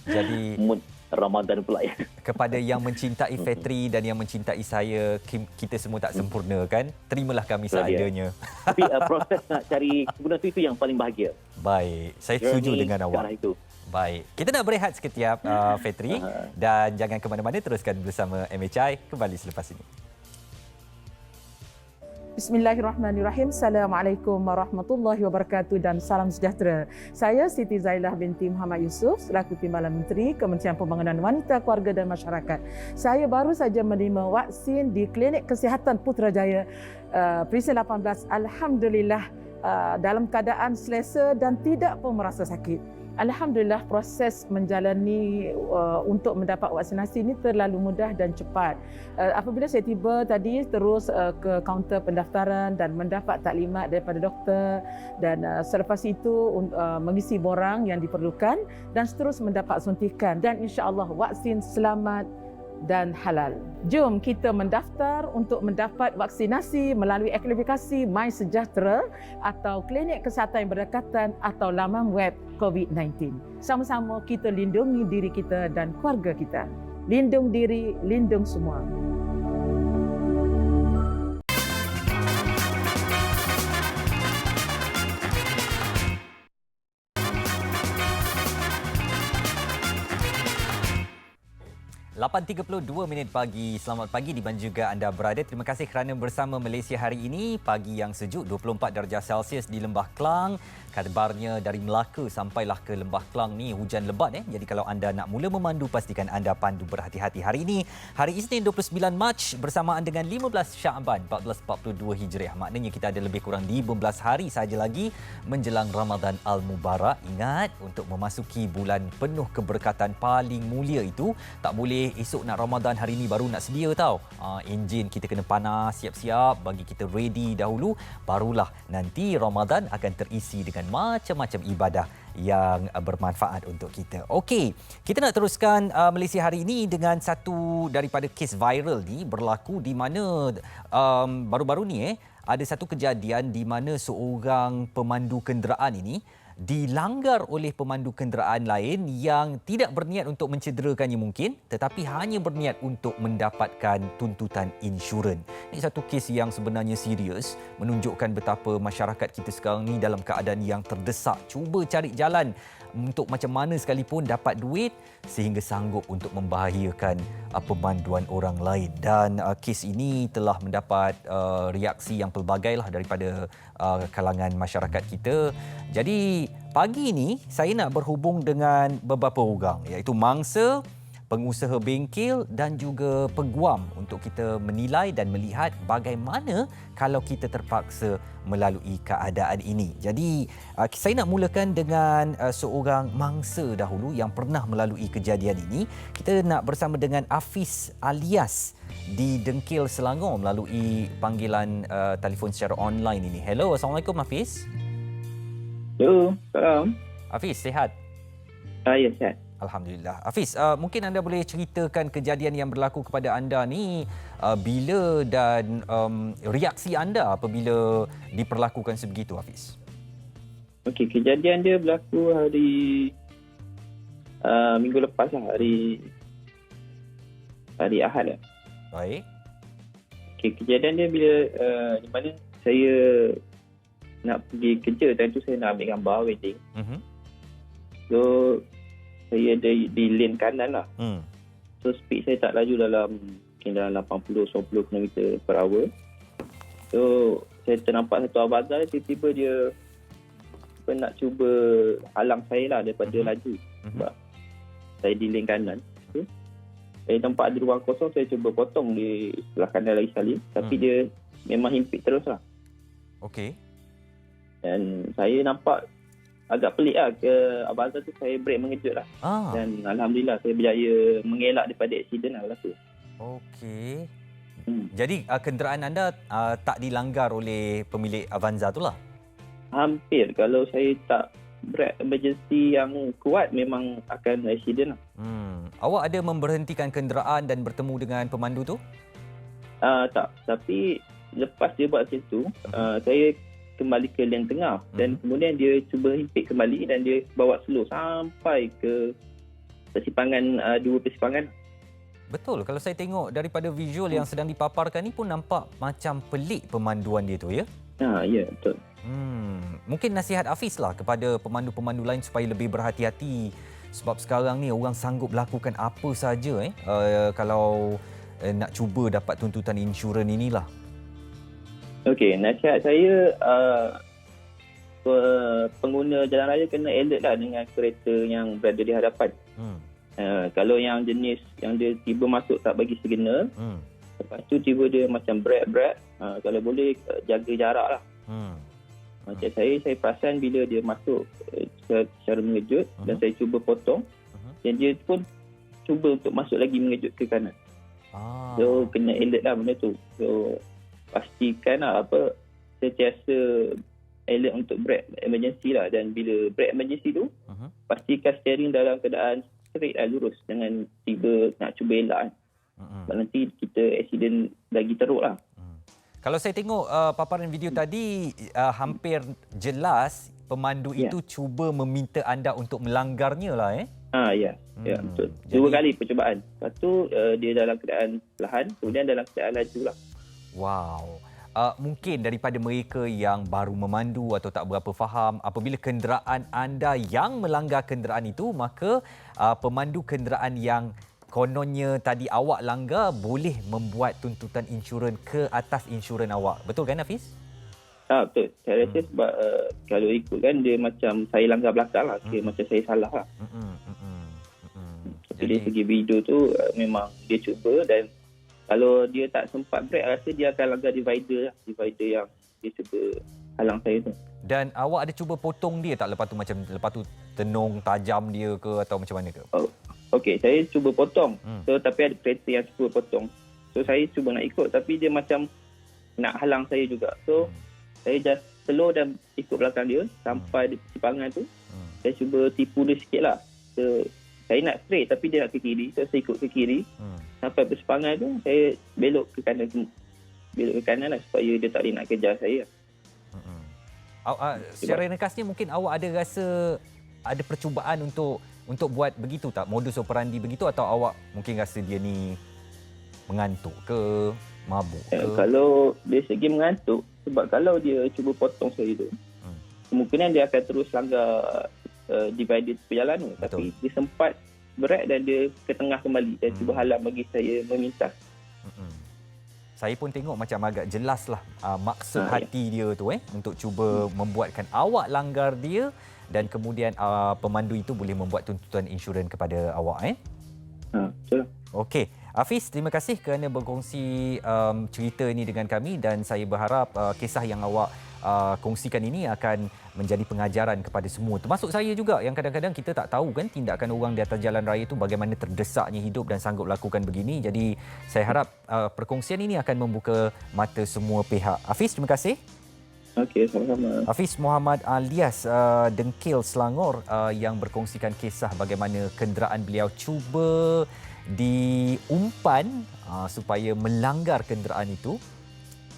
Jadi mood Ramadan pula ya. Kepada yang mencintai Fitri dan yang mencintai saya, kita semua tak sempurna kan? Terimalah kami seadanya. Tapi proses nak cari sempurna itu yang paling bahagia. Baik, saya setuju dengan awak. Itu. Baik, kita nak berehat sekejap, Fitri. Dan jangan ke mana-mana, teruskan bersama MHI kembali selepas ini. Bismillahirrahmanirrahim. Assalamualaikum warahmatullahi wabarakatuh dan salam sejahtera. Saya Siti Zailah binti Muhammad Yusof selaku Timbalan Menteri Kementerian Pembangunan Wanita, Keluarga dan Masyarakat. Saya baru saja menerima vaksin di Klinik Kesihatan Putrajaya Presiden 18. Alhamdulillah dalam keadaan selesa dan tidak pun merasa sakit. Alhamdulillah proses menjalani untuk mendapat vaksinasi ini terlalu mudah dan cepat. Apabila saya tiba tadi terus ke kaunter pendaftaran dan mendapat taklimat daripada doktor dan selepas itu mengisi borang yang diperlukan dan terus mendapat suntikan dan insya-Allah vaksin selamat dan halal. Jom kita mendaftar untuk mendapat vaksinasi melalui aplikasi MySejahtera atau klinik kesihatan yang berdekatan atau laman web COVID-19. Sama-sama kita lindungi diri kita dan keluarga kita. Lindung diri, lindung semua. 8.32 pagi. Selamat pagi di mana juga anda berada. Terima kasih kerana bersama Malaysia hari ini. Pagi yang sejuk, 24 darjah Celsius di Lembah Klang. Kabarnya dari Melaka sampailah ke Lembah Klang ni hujan lebat. Jadi kalau anda nak mula memandu, pastikan anda pandu berhati-hati. Hari ini, hari Isnin 29 Mac bersamaan dengan 15 Syaban 1442 Hijriah. Maknanya kita ada lebih kurang 15 hari sahaja lagi menjelang Ramadan Al-Mubarak. Ingat, untuk memasuki bulan penuh keberkatan paling mulia itu, tak boleh esok nak Ramadan, hari ni baru nak sedia tau. Enjin kita kena panas, siap-siap bagi kita ready dahulu, barulah nanti Ramadan akan terisi dengan macam-macam ibadah yang bermanfaat untuk kita. Okey, kita nak teruskan Malaysia hari ini dengan satu daripada kes viral ni berlaku di mana baru-baru ni ada satu kejadian di mana seorang pemandu kenderaan ini dilanggar oleh pemandu kenderaan lain yang tidak berniat untuk mencederakannya mungkin, tetapi hanya berniat untuk mendapatkan tuntutan insurans. Ini satu kes yang sebenarnya serius, menunjukkan betapa masyarakat kita sekarang ni dalam keadaan yang terdesak, cuba cari jalan untuk macam mana sekalipun dapat duit sehingga sanggup untuk membahayakan pemanduan orang lain. Dan kes ini telah mendapat reaksi yang pelbagailah daripada kalangan masyarakat kita. Jadi pagi ini saya nak berhubung dengan beberapa orang, iaitu mangsa, pengusaha bengkel dan juga peguam untuk kita menilai dan melihat bagaimana kalau kita terpaksa melalui keadaan ini. Jadi saya nak mulakan dengan seorang mangsa dahulu yang pernah melalui kejadian ini. Kita nak bersama dengan Hafiz alias di Dengkil, Selangor melalui panggilan telefon secara online ini. Hello, Assalamualaikum Hafiz. Hello, salam. Hafiz, sihat? Ya, sihat. Alhamdulillah. Hafiz, mungkin anda boleh ceritakan kejadian yang berlaku kepada anda ni bila dan reaksi anda apabila diperlakukan sebegitu, Hafiz? Okey, kejadian dia berlaku hari minggu lepas lah, hari Ahad lah. Baik. Okey, kejadian dia bila di mana saya nak pergi kerja dan tu saya nak ambil gambar wedding. So saya ada di lane kanan lah. So speed saya tak laju mungkin dalam 80-90 km per hour. So saya ternampak satu Avanza, tiba-tiba dia nak cuba halang saya lah daripada laju. Sebab saya di lane kanan. Saya nampak ada ruang kosong, saya cuba potong di sebelah kanan lagi sekali. Tapi dia memang himpit terus lah. Okey. Dan saya nampak agak pelik lah. Ke Avanza tu saya brake mengejut lah. Dan Alhamdulillah saya berjaya mengelak daripada aksiden lah berlaku. Okey. Jadi kenderaan anda tak dilanggar oleh pemilik Avanza tu lah? Hampir. Kalau saya tak brake emergency yang kuat, memang akan aksiden lah. Awak ada memberhentikan kenderaan dan bertemu dengan pemandu tu? Tak. Tapi lepas dia buat macam tu, saya kembali ke lane tengah. Dan kemudian dia cuba himpit kembali dan dia bawa slow sampai ke persimpangan, dua persimpangan. Betul. Kalau saya tengok daripada visual yang sedang dipaparkan ni pun nampak macam pelik pemanduan dia tu, ya? Ya, betul. Mungkin nasihat Hafiz lah kepada pemandu-pemandu lain supaya lebih berhati-hati. Sebab sekarang ni orang sanggup lakukan apa saja kalau nak cuba dapat tuntutan insurans inilah. Okey, nasihat saya, pengguna jalan raya kena alert lah dengan kereta yang berada di hadapan. Kalau yang jenis yang dia tiba masuk tak bagi signal, lepas tu tiba dia macam brake, kalau boleh jaga jarak lah. Macam saya perasan bila dia masuk secara mengejut dan saya cuba potong, dan dia pun cuba untuk masuk lagi mengejut ke kanan. So kena alert lah benda tu. So pastikan lah sentiasa alert untuk brake emergency lah. Dan bila brake emergency tu, pastikan steering dalam keadaan straight lah, lurus. Jangan tiba nak cuba elak. Sebab nanti kita aksiden lagi teruk lah. Kalau saya tengok paparan video tadi, hampir jelas pemandu itu cuba meminta anda untuk melanggarnya lah. Ya, betul. Dua kali percubaan. Lepas tu dia dalam keadaan perlahan, kemudian dalam keadaan laju lah. Wow. Mungkin daripada mereka yang baru memandu atau tak berapa faham, apabila kenderaan anda yang melanggar kenderaan itu, maka pemandu kenderaan yang kononnya tadi awak langgar boleh membuat tuntutan insurans ke atas insurans awak. Betul kan, Hafiz? Betul. Saya rasa sebab kalau ikut kan dia macam saya langgar belakang lah. Macam saya salah lah. Jadi dari segi video tu memang dia cuba, dan kalau dia tak sempat brake, rasa dia akan langgar divider lah. Divider yang dia cuba halang saya tu. Dan awak ada cuba potong dia tak lepas tu tenung tajam dia ke atau macam mana ke? Okey, saya cuba potong. So tapi ada kereta yang cuba potong. So saya cuba nak ikut, tapi dia macam nak halang saya juga. So saya just slow dan ikut belakang dia sampai di persimpangan tu. Saya cuba tipu dia sikit lah. So saya nak straight tapi dia nak ke kiri. So saya ikut ke kiri. Sampai persimpangan tu saya belok ke kanan lah supaya dia tak boleh nak kejar saya. Secara ringkasnya mungkin awak ada rasa ada percubaan untuk buat begitu tak? Modus operandi begitu, atau awak mungkin rasa dia ni mengantuk ke, mabuk ke? Kalau dari segi mengantuk, sebab kalau dia cuba potong saya tu, kemungkinan dia akan terus langgar divider perjalanan tu. Tapi dia sempat berat dan dia ke tengah kembali dan cuba halang bagi saya memintas. Saya pun tengok macam agak jelas lah maksud hati dia tu untuk cuba membuatkan awak langgar dia, dan kemudian pemandu itu boleh membuat tuntutan insurans kepada awak. Betul. Okey. Hafiz, terima kasih kerana berkongsi cerita ini dengan kami, dan saya berharap kisah yang awak kongsikan ini akan menjadi pengajaran kepada semua. Termasuk saya juga yang kadang-kadang kita tak tahu kan tindakan orang di atas jalan raya itu bagaimana terdesaknya hidup dan sanggup lakukan begini. Jadi saya harap perkongsian ini akan membuka mata semua pihak. Hafiz, terima kasih. Okey, sama-sama. Hafiz Muhammad alias Dengkil Selangor yang berkongsikan kisah bagaimana kenderaan beliau cuba diumpan supaya melanggar kenderaan itu,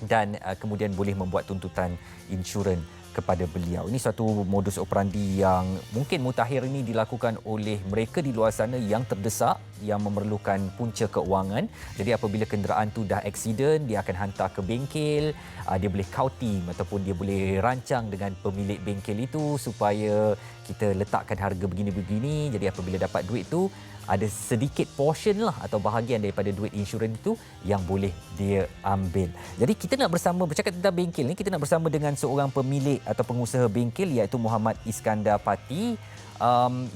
dan kemudian boleh membuat tuntutan insurans kepada beliau. Ini satu modus operandi yang mungkin mutakhir ini dilakukan oleh mereka di luar sana yang terdesak, yang memerlukan punca keuangan. Jadi apabila kenderaan tu dah aksiden, dia akan hantar ke bengkel, dia boleh kauting ataupun dia boleh rancang dengan pemilik bengkel itu supaya kita letakkan harga begini-begini, jadi apabila dapat duit tu ada sedikit portion lah atau bahagian daripada duit insurans itu yang boleh dia ambil. Jadi kita nak bercakap tentang bengkel ni, kita nak bersama dengan seorang pemilik atau pengusaha bengkel iaitu Muhammad Iskandar Pati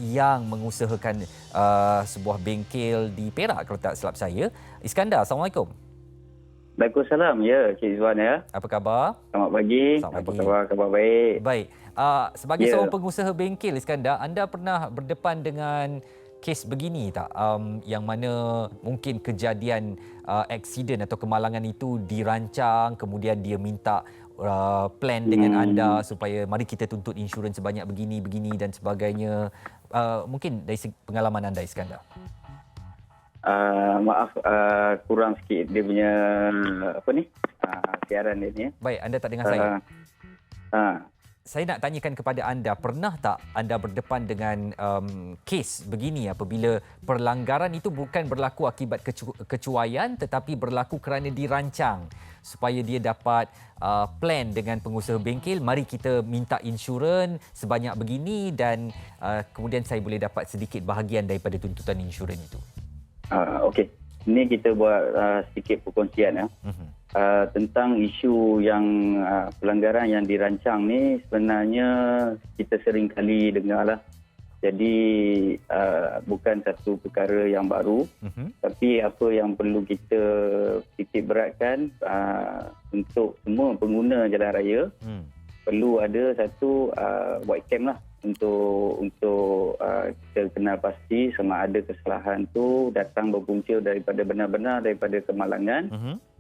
yang mengusahakan sebuah bengkel di Perak kalau tak silap saya. Iskandar, Assalamualaikum. Waalaikumsalam. Ya, Cik Izwan ya. Apa khabar? Selamat pagi. Selamat pagi. Apa khabar? Khabar baik. Baik. Sebagai seorang pengusaha bengkel, Iskandar, anda pernah berdepan dengan kes begini tak? Yang mana mungkin kejadian aksiden atau kemalangan itu dirancang, kemudian dia minta plan dengan anda supaya mari kita tuntut insurans sebanyak begini dan sebagainya. Mungkin dari pengalaman anda, Iskandar. Maaf, kurang sikit dia punya siaran dia ni. Baik, anda tak dengar saya. Saya nak tanyakan kepada anda, pernah tak anda berdepan dengan kes begini apabila perlanggaran itu bukan berlaku akibat kecuaian tetapi berlaku kerana dirancang supaya dia dapat plan dengan pengusaha bengkel, mari kita minta insurans sebanyak begini dan kemudian saya boleh dapat sedikit bahagian daripada tuntutan insurans itu. Okey. Ini kita buat sedikit perkongsian tentang isu yang pelanggaran yang dirancang ni sebenarnya kita sering kali dengar lah. Jadi bukan satu perkara yang baru, tapi apa yang perlu kita titik beratkan untuk semua pengguna jalan raya perlu ada satu white cam lah untuk kita kenal pasti sama ada kesalahan tu datang berpunca daripada benar-benar daripada kemalangan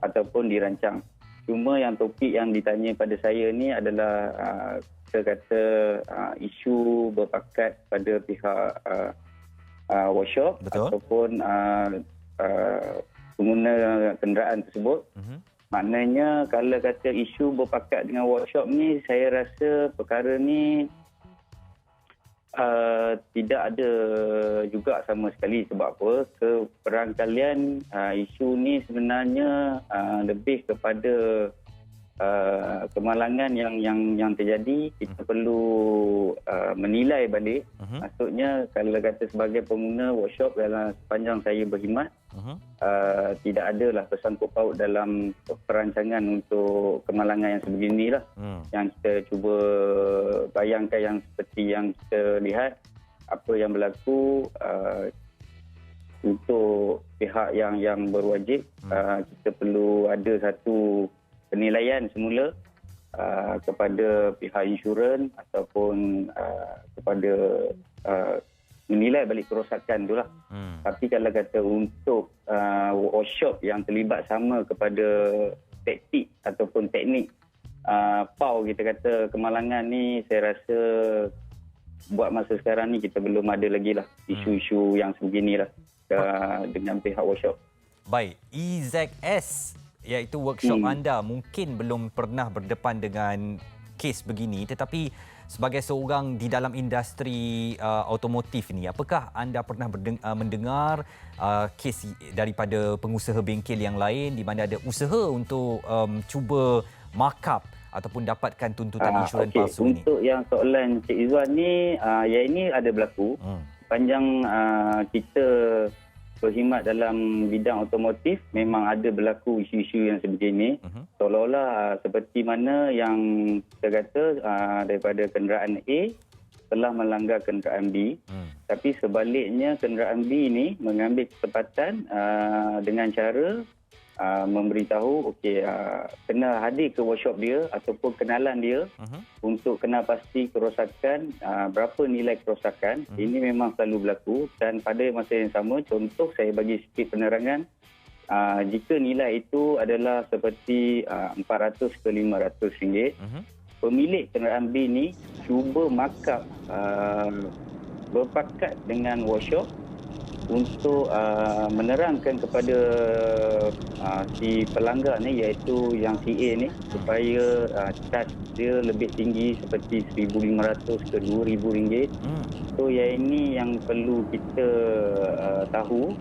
ataupun dirancang. Cuma yang topik yang ditanya pada saya ni adalah kita kata isu berpakat pada pihak workshop. Betul. Ataupun pengguna kenderaan tersebut. Maknanya kalau kata isu berpakat dengan workshop ni, saya rasa perkara ni tidak ada juga sama sekali. Sebab apa? Keperangkalian isu ni sebenarnya lebih kepada kemalangan yang terjadi. Kita perlu menilai balik. Maksudnya kalau kata sebagai pengguna workshop dalam sepanjang saya berkhidmat, tidak adalah bersangkut paut dalam perancangan untuk kemalangan yang sebeginilah. Yang kita cuba bayangkan yang seperti yang kita lihat apa yang berlaku untuk pihak yang berwajib. Kita perlu ada satu penilaian semula kepada pihak insurans ataupun kepada menilai balik kerosakan itulah. Tapi kalau kata untuk workshop yang terlibat sama kepada taktik ataupun teknik PAU kita kata kemalangan ni, saya rasa buat masa sekarang ni kita belum ada lagi lah isu-isu yang sebeginilah dengan pihak workshop. Baik, EZS iaitu workshop anda mungkin belum pernah berdepan dengan kes begini, tetapi sebagai seorang di dalam industri automotif ni, apakah anda pernah mendengar kes daripada pengusaha bengkel yang lain di mana ada usaha untuk cuba markup ataupun dapatkan tuntutan insurans palsu ni? Untuk yang soalan Cik Izwan ni, yang ini ada berlaku. Panjang kita berkhidmat dalam bidang otomotif, memang ada berlaku isu-isu yang sebegini. Seolah-olah seperti mana yang kita kata daripada kenderaan A telah melanggar kenderaan B. Tapi sebaliknya kenderaan B ni mengambil kesempatan dengan cara memberitahu kena hadir ke workshop dia ataupun kenalan dia untuk kenal pasti kerosakan, berapa nilai kerosakan. Ini memang selalu berlaku dan pada masa yang sama, contoh saya bagi sikit penerangan, jika nilai itu adalah seperti 400 ke 500 ringgit, pemilik kenderaan B ni cuba markup berpakat dengan workshop untuk menerangkan kepada si pelanggar ni, iaitu yang si A ni, supaya charge dia lebih tinggi seperti 1,500 ke 2,000 ringgit. So yang ini yang perlu kita tahu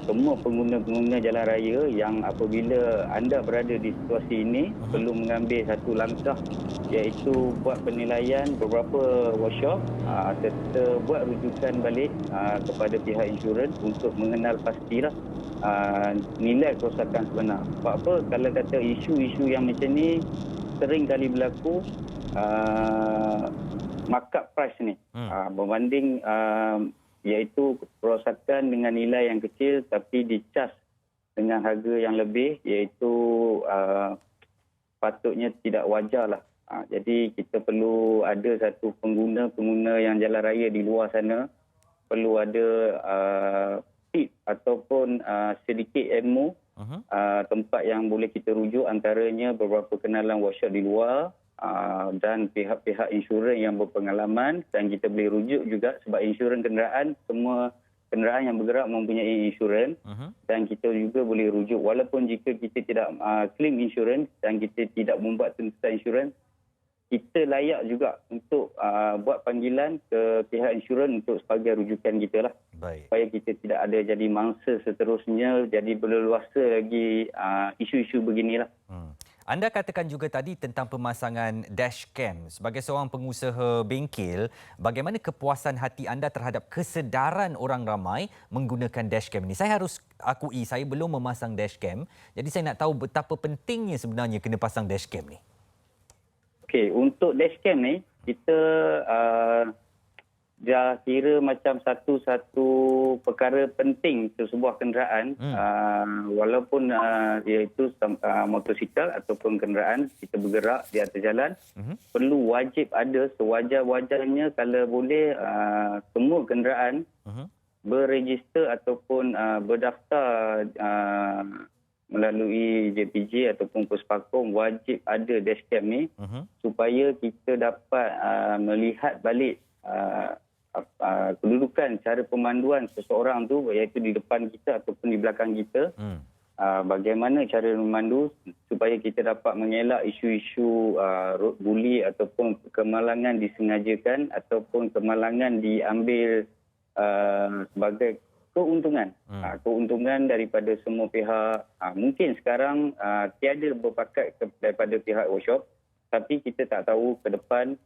semua pengguna-pengguna jalan raya yang apabila anda berada di situasi ini perlu mengambil satu langkah, iaitu buat penilaian beberapa workshop serta buat rujukan balik kepada pihak insurans untuk mengenal pastilah nilai kerosakan sebenar. Sebab apa? Kalau kata isu-isu yang macam ni sering kali berlaku, markup price ni berbanding iaitu kerosakan dengan nilai yang kecil tapi dicas dengan harga yang lebih, iaitu patutnya tidak wajar lah. Jadi kita perlu ada satu pengguna yang jalan raya di luar sana perlu ada tip ataupun sedikit ilmu tempat yang boleh kita rujuk, antaranya beberapa kenalan workshop di luar dan pihak-pihak insurans yang berpengalaman, dan kita boleh rujuk juga sebab insurans kenderaan, semua kenderaan yang bergerak mempunyai insurans dan kita juga boleh rujuk walaupun jika kita tidak claim insurans dan kita tidak membuat tuntutan insurans, kita layak juga untuk buat panggilan ke pihak insurans untuk sebagai rujukan kita lah. Baik. Supaya kita tidak ada jadi mangsa seterusnya, jadi berleluasa lagi isu-isu beginilah. Anda katakan juga tadi tentang pemasangan dashcam. Sebagai seorang pengusaha bengkel, bagaimana kepuasan hati anda terhadap kesedaran orang ramai menggunakan dashcam ini? Saya harus akui, saya belum memasang dashcam. Jadi saya nak tahu betapa pentingnya sebenarnya kena pasang dashcam ni. Okey, untuk dashcam ni, kita dah kira macam satu perkara penting untuk sebuah kenderaan, walaupun iaitu motosikal ataupun kenderaan kita bergerak di atas jalan, perlu wajib ada sewajar-wajarnya kalau boleh semua kenderaan berregister ataupun berdaftar melalui JPJ ataupun Puspakom, wajib ada dashcam ni supaya kita dapat melihat balik kedudukan cara pemanduan seseorang tu, iaitu di depan kita ataupun di belakang kita. Bagaimana cara memandu supaya kita dapat mengelak isu-isu road bully ataupun kemalangan disengajakan ataupun kemalangan diambil sebagai keuntungan. Keuntungan daripada semua pihak. Mungkin sekarang tiada berpakat daripada pihak workshop, tapi kita tak tahu ke depan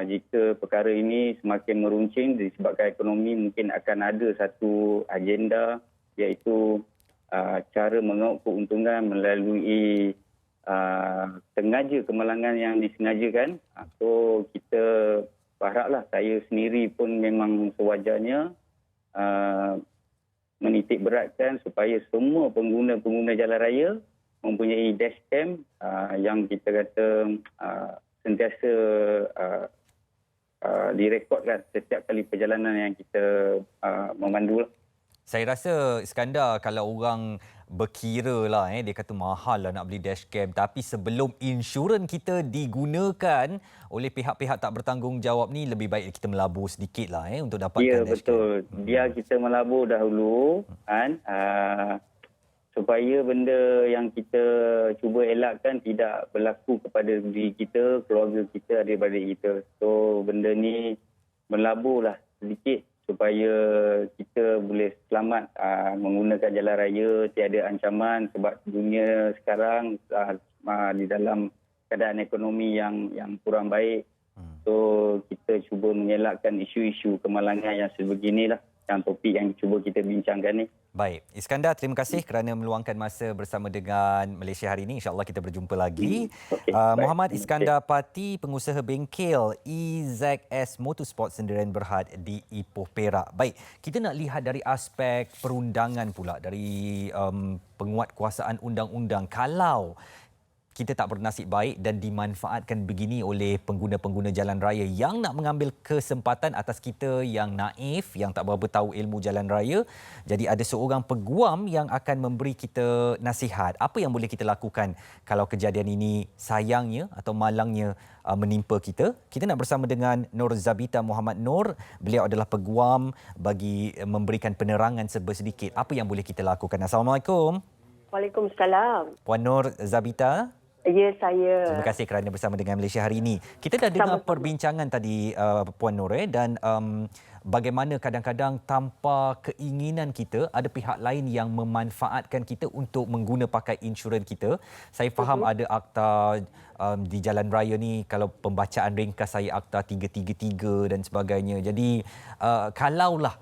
jika perkara ini semakin meruncing disebabkan ekonomi, mungkin akan ada satu agenda, iaitu cara mengauk keuntungan melalui sengaja kemalangan yang disengajakan. So kita berharaplah, saya sendiri pun memang sewajarnya menitik beratkan supaya semua pengguna-pengguna jalan raya mempunyai dashcam yang kita kata sentiasa direkodkan setiap kali perjalanan yang kita memandu. Saya rasa Iskandar, kalau orang berkira lah, dia kata mahal lah nak beli dashcam, tapi sebelum insurans kita digunakan oleh pihak-pihak tak bertanggungjawab ni, lebih baik kita melabur sedikit lah untuk dapatkan dashcam. Ya, betul. Biar kita melabur dahulu kan, supaya benda yang kita cuba elakkan tidak berlaku kepada diri kita, keluarga kita, adik-beradik kita. So benda ni melaburlah sedikit supaya kita boleh selamat menggunakan jalan raya, tiada ancaman, sebab dunia sekarang di dalam keadaan ekonomi yang kurang baik. So kita cuba mengelakkan isu-isu kemalangan yang sebeginilah, yang topik yang cuba kita bincangkan ni. Baik, Iskandar, terima kasih kerana meluangkan masa bersama dengan Malaysia hari ini. InsyaAllah kita berjumpa lagi. Muhammad Iskandar Pati, pengusaha bengkel EZS Motorsport Sendirian Berhad di Ipoh, Perak. Baik, kita nak lihat dari aspek perundangan pula, dari penguatkuasaan undang-undang. Kalau kita tak bernasib baik dan dimanfaatkan begini oleh pengguna-pengguna jalan raya yang nak mengambil kesempatan atas kita yang naif, yang tak berapa tahu ilmu jalan raya. Jadi ada seorang peguam yang akan memberi kita nasihat. Apa yang boleh kita lakukan kalau kejadian ini sayangnya atau malangnya menimpa kita? Kita nak bersama dengan Nur Zabita Muhammad Nur. Beliau adalah peguam bagi memberikan penerangan serba sedikit. Apa yang boleh kita lakukan? Assalamualaikum. Waalaikumsalam. Puan Nur Zabita. Ya, saya. Terima kasih kerana bersama dengan Malaysia hari ini. Kita dah dengar perbincangan tadi Puan Nur dan bagaimana kadang-kadang tanpa keinginan kita ada pihak lain yang memanfaatkan kita untuk mengguna pakai insurans kita. Saya faham ada akta di jalan raya ni, kalau pembacaan ringkas saya akta 333 dan sebagainya. Jadi kalaulah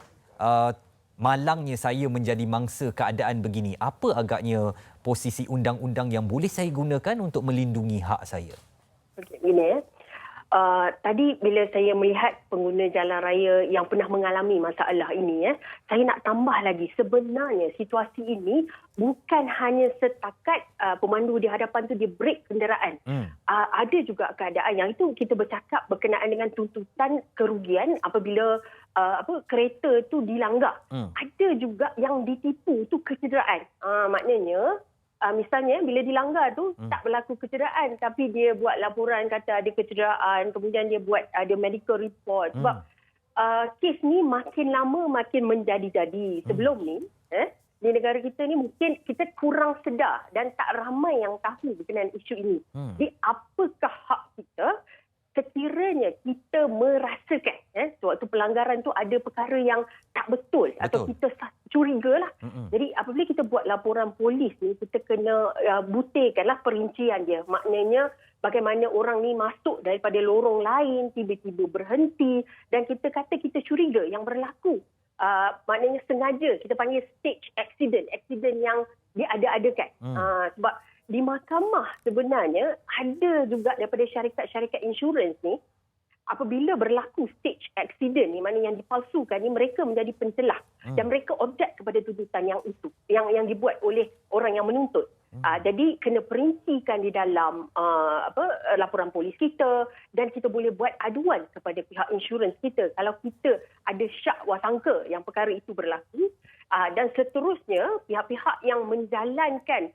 malangnya saya menjadi mangsa keadaan begini, apa agaknya posisi undang-undang yang boleh saya gunakan untuk melindungi hak saya? Okey, gini ya. Tadi bila saya melihat pengguna jalan raya yang pernah mengalami masalah ini, saya nak tambah lagi, sebenarnya situasi ini bukan hanya setakat pemandu di hadapan tu dia break kenderaan. Ada juga keadaan yang itu kita bercakap berkenaan dengan tuntutan kerugian apabila kereta tu dilanggar. Ada juga yang ditipu tu kecederaan. Maknanya misalnya bila dilanggar tu tak berlaku kecederaan tapi dia buat laporan kata ada kecederaan, kemudian dia buat ada medical report. Sebab kes ni makin lama makin menjadi-jadi. Sebelum ni di negara kita ni mungkin kita kurang sedar dan tak ramai yang tahu berkenaan isu ini. Jadi apakah hak kita sekiranya kita merasakan sewaktu pelanggaran tu ada perkara yang tak betul atau kita curiga lah. Jadi apabila kita buat laporan polis ni, kita kena buktikanlah perincian dia. Maknanya bagaimana orang ni masuk daripada lorong lain, tiba-tiba berhenti dan kita kata kita curiga yang berlaku. Maknanya sengaja, kita panggil stage accident yang dia ada-adakan. Sebab di mahkamah sebenarnya ada juga daripada syarikat-syarikat insurans ni, apabila berlaku stage accident ni, mana yang dipalsukan ni, mereka menjadi pencelah dan mereka objek kepada tuntutan yang itu yang dibuat oleh orang yang menuntut. Jadi kena perincikan di dalam laporan polis kita dan kita boleh buat aduan kepada pihak insurans kita kalau kita ada syak wasangka yang perkara itu berlaku. Dan seterusnya pihak-pihak yang menjalankan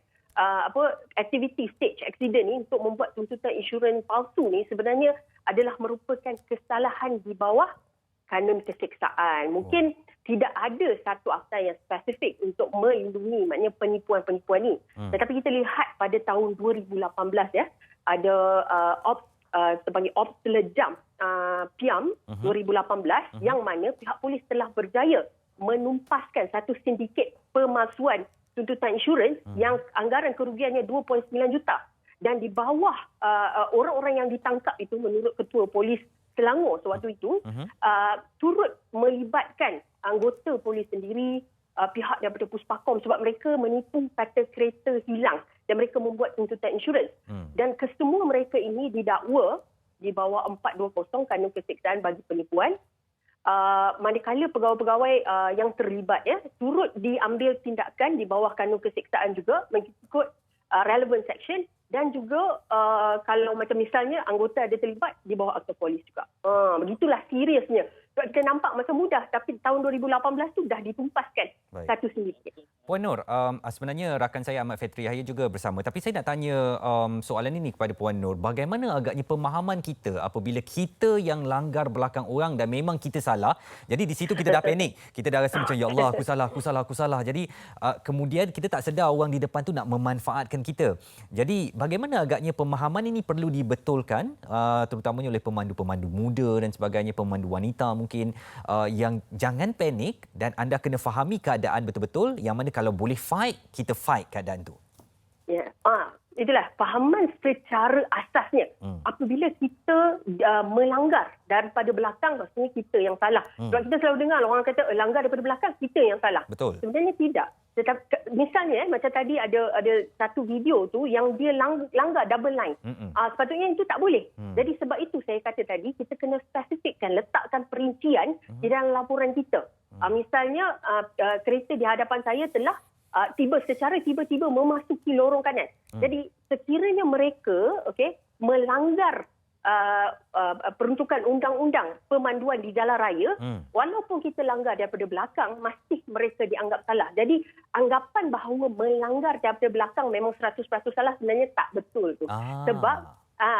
aktiviti stage accident ni untuk membuat tuntutan insurans palsu ni sebenarnya adalah merupakan kesalahan di bawah kanun keseksaan. Mungkin tidak ada satu akta yang spesifik untuk melindungi maknanya penipuan-penipuan ni. Tetapi kita lihat pada tahun 2018 ada sebagai ops telejam PIAM 2018 yang mana pihak polis telah berjaya menumpaskan satu sindiket pemalsuan tuntutan insurans yang anggaran kerugiannya 2.9 juta. Dan di bawah orang-orang yang ditangkap itu menurut Ketua Polis Selangor sewaktu itu turut melibatkan anggota polis sendiri, pihak daripada Puspakom sebab mereka menipu kata kereta hilang dan mereka membuat tuntutan insurans. Dan kesemua mereka ini didakwa di bawah 420 kanun keseksaan bagi penipuan. Manakala pegawai-pegawai yang terlibat turut diambil tindakan di bawah kanun keseksaan juga mengikut relevant section dan juga kalau macam misalnya anggota ada terlibat di bawah akta polis juga. Begitulah seriusnya. Sebab kita nampak masa mudah tapi tahun 2018 tu dah ditumpaskan satu sindiket. Puan Nur, sebenarnya rakan saya Ahmad Fetri Haya juga bersama. Tapi saya nak tanya soalan ini kepada Puan Nur. Bagaimana agaknya pemahaman kita apabila kita yang langgar belakang orang dan memang kita salah. Jadi di situ kita dah panik. Kita dah rasa macam, ya Allah, aku salah. Jadi kemudian kita tak sedar orang di depan tu nak memanfaatkan kita. Jadi bagaimana agaknya pemahaman ini perlu dibetulkan, terutamanya oleh pemandu-pemandu muda dan sebagainya, pemandu wanita mungkin, yang jangan panik dan anda kena fahami keadaan betul-betul yang mana kalau boleh fight, kita fight keadaan tu. Ya, itulah fahaman secara asasnya. Apabila kita melanggar daripada belakang, maksudnya kita yang salah. Sebab kita selalu dengar orang kata langgar daripada belakang, kita yang salah. Betul. Sebenarnya tidak. Tetapi, misalnya macam tadi ada satu video tu yang dia langgar double line. Sepatutnya itu tak boleh. Jadi sebab itu saya kata tadi kita kena spesifikkan, letakkan perincian di dalam laporan kita. Misalnya kereta di hadapan saya telah secara tiba-tiba memasuki lorong kanan. Jadi sekiranya mereka melanggar peruntukan undang-undang pemanduan di jalan raya, walaupun kita langgar daripada belakang, masih mereka dianggap salah. Jadi anggapan bahawa melanggar daripada belakang memang 100% salah sebenarnya tak betul tu. Sebab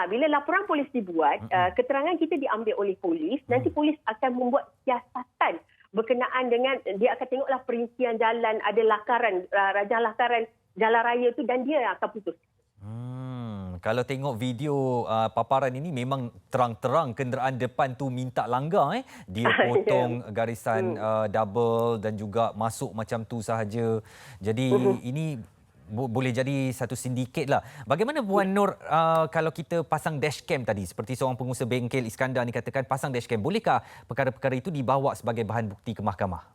bila laporan polis dibuat, keterangan kita diambil oleh polis, nanti polis akan membuat siasatan berkenaan dengan, dia akan tengoklah perincian jalan, ada lakaran, rajah lakaran jalan raya tu dan dia akan putus. Kalau tengok video paparan ini memang terang-terang kenderaan depan tu minta langgar. Dia potong garisan double dan juga masuk macam tu sahaja. Jadi ini boleh jadi satu sindiket lah. Bagaimana Puan Nur kalau kita pasang dashcam tadi, seperti seorang pengusaha bengkel Iskandar ni katakan pasang dashcam, bolehkah perkara-perkara itu dibawa sebagai bahan bukti ke mahkamah?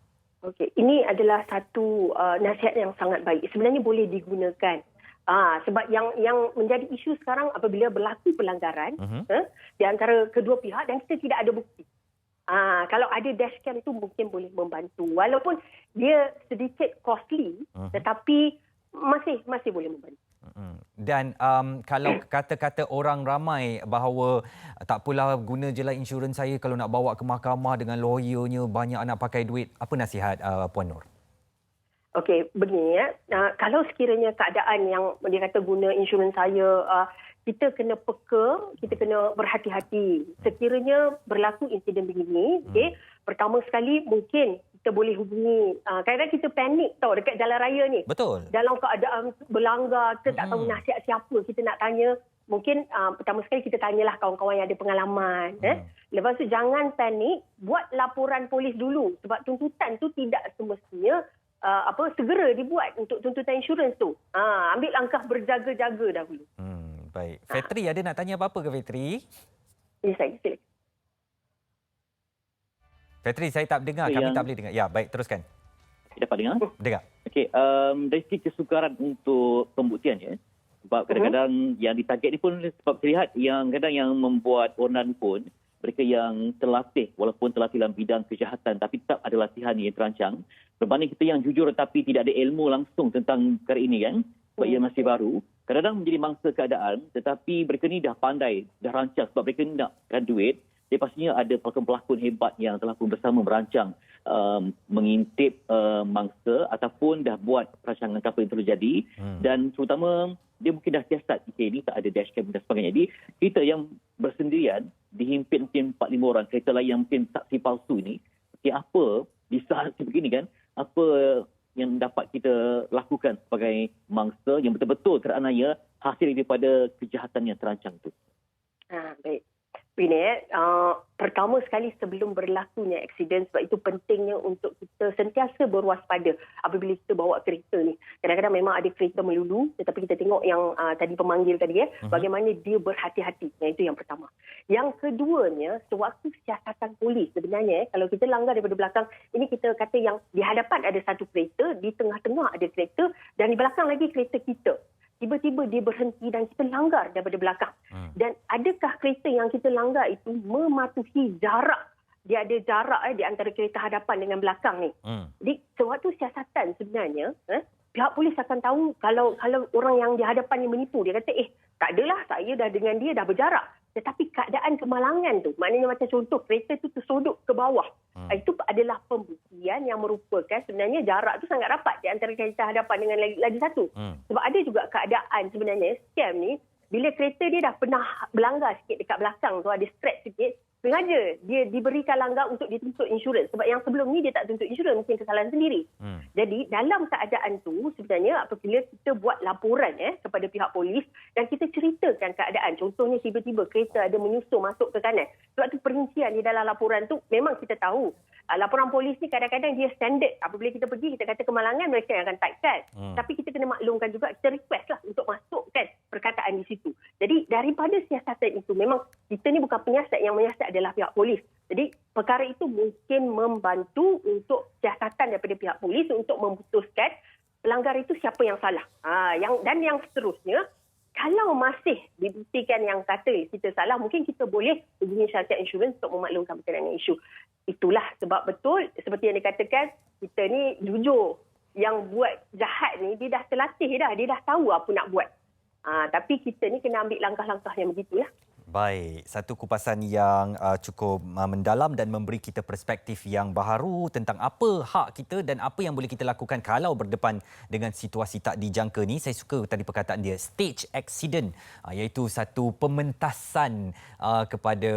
Okey, ini adalah satu nasihat yang sangat baik. Sebenarnya boleh digunakan. Sebab yang menjadi isu sekarang apabila berlaku pelanggaran di antara kedua pihak dan kita tidak ada bukti. Kalau ada dashcam itu mungkin boleh membantu. Walaupun dia sedikit costly, tetapi masih boleh membantu. Dan kalau kata-kata orang ramai bahawa tak apalah guna je lah insurans saya, kalau nak bawa ke mahkamah dengan lawyernya banyak nak pakai duit, apa nasihat Puan Nur? Okey, begini ya. Kalau sekiranya keadaan yang dia kata guna insurans saya, kita kena peka, kita kena berhati-hati. Sekiranya berlaku insiden begini, okey, pertama sekali mungkin kita boleh hubungi. Kadang-kadang kita panik tau dekat jalan raya ni. Betul. Dalam keadaan berlanggar, kita tak tahu nasihat siapa kita nak tanya. Mungkin pertama sekali kita tanyalah kawan-kawan yang ada pengalaman. Lepas tu jangan panik, buat laporan polis dulu. Sebab tuntutan tu tidak semestinya segera dibuat untuk tuntutan insurans tu. Ambil langkah berjaga-jaga dahulu. Baik. Fetri ada nak tanya apa-apa ke Fetri? Ya, saya silakan. Fetri, saya tak dengar. Kami tak boleh dengar. Ya, baik. Teruskan. Dapat dengar? Dengar. Okey, dari segi kesukaran untuk pembuktian ya. Sebab kadang-kadang yang ditarget ni pun sebab terlihat yang kadang yang membuat onan pun mereka yang terlatih walaupun terlatih dalam bidang kejahatan tapi tetap ada latihan yang terancang. Berbanding kita yang jujur tapi tidak ada ilmu langsung tentang perkara ini kan. Sebab ia masih baru. Kadang-kadang menjadi mangsa keadaan tetapi mereka ni dah pandai, dah rancang sebab mereka ni nakkan duit. Jadi pastinya ada pelakon-pelakon hebat yang telah pun bersama merancang mengintip mangsa ataupun dah buat rancangan apa yang terjadi dan terutama dia mungkin dah siasat ini tak ada dashcam dan sebagainya. Jadi kita yang bersendirian dihimpit mungkin 4-5 orang, kereta lain yang mungkin saksi palsu ni, apa di saat begini kan, apa yang dapat kita lakukan sebagai mangsa yang betul-betul teranaya hasil daripada kejahatan yang terancang tu. Baik. Ini pertama sekali sebelum berlakunya aksiden, sebab itu pentingnya untuk kita sentiasa berwaspada apabila kita bawa kereta ni. Kadang-kadang memang ada kereta melulu tetapi kita tengok yang tadi pemanggil tadi bagaimana dia berhati-hati. Itu yang pertama. Yang keduanya, sewaktu siasatan polis sebenarnya kalau kita langgar daripada belakang, ini kita kata yang di hadapan ada satu kereta, di tengah-tengah ada kereta dan di belakang lagi kereta kita. Tiba-tiba dia berhenti dan kita langgar daripada belakang. Dan adakah kereta yang kita langgar itu mematuhi jarak? Dia ada jarak di antara kereta hadapan dengan belakang ni. Jadi sewaktu siasatan sebenarnya, pihak polis akan tahu kalau orang yang di hadapan ni menipu. Dia kata, tak adalah, saya dah dengan dia dah berjarak. Tetapi keadaan kemalangan tu, maknanya macam contoh kereta tu tersodok ke bawah. Itu adalah pembuktian yang merupakan sebenarnya jarak tu sangat rapat di antara kereta hadapan dengan lagi satu. Sebab ada juga keadaan sebenarnya scam ni, bila kereta dia dah pernah berlanggar sikit dekat belakang tu, ada scratch sikit, sengaja dia diberikan langgar untuk dituntut insurans. Sebab yang sebelum ni dia tak tuntut insurans, mungkin kesalahan sendiri. Jadi dalam keadaan tu sebenarnya apabila kita buat laporan kepada pihak polis dan kita ceritakan keadaan, contohnya tiba-tiba kereta ada menyusul masuk ke kanan. Sebab tu perincian di dalam laporan tu memang kita tahu. Laporan polis ni kadang-kadang dia standard. Apabila kita pergi, kita kata kemalangan, mereka yang akan typekan. Tapi kita kena maklumkan juga, kita request lah untuk masukkan perkataan di situ. Jadi daripada siasatan itu, memang kita ni bukan penyiasat, yang menyiasat adalah pihak polis. Jadi perkara itu mungkin membantu untuk siasatan daripada pihak polis untuk memutuskan pelanggar itu siapa yang salah. Dan yang seterusnya, kalau masih dibuktikan yang kata kita salah, mungkin kita boleh hubungi syarikat insurans untuk memaklumkan berkenaan isu. Itulah sebab betul, seperti yang dikatakan, kita ni jujur. Yang buat jahat ni, dia dah terlatih dah. Dia dah tahu apa nak buat. Tapi kita ni kena ambil langkah-langkah yang begitulah. Baik, satu kupasan yang cukup mendalam dan memberi kita perspektif yang baharu tentang apa hak kita dan apa yang boleh kita lakukan kalau berdepan dengan situasi tak dijangka ni. Saya suka tadi perkataan dia, stage accident, iaitu satu pementasan kepada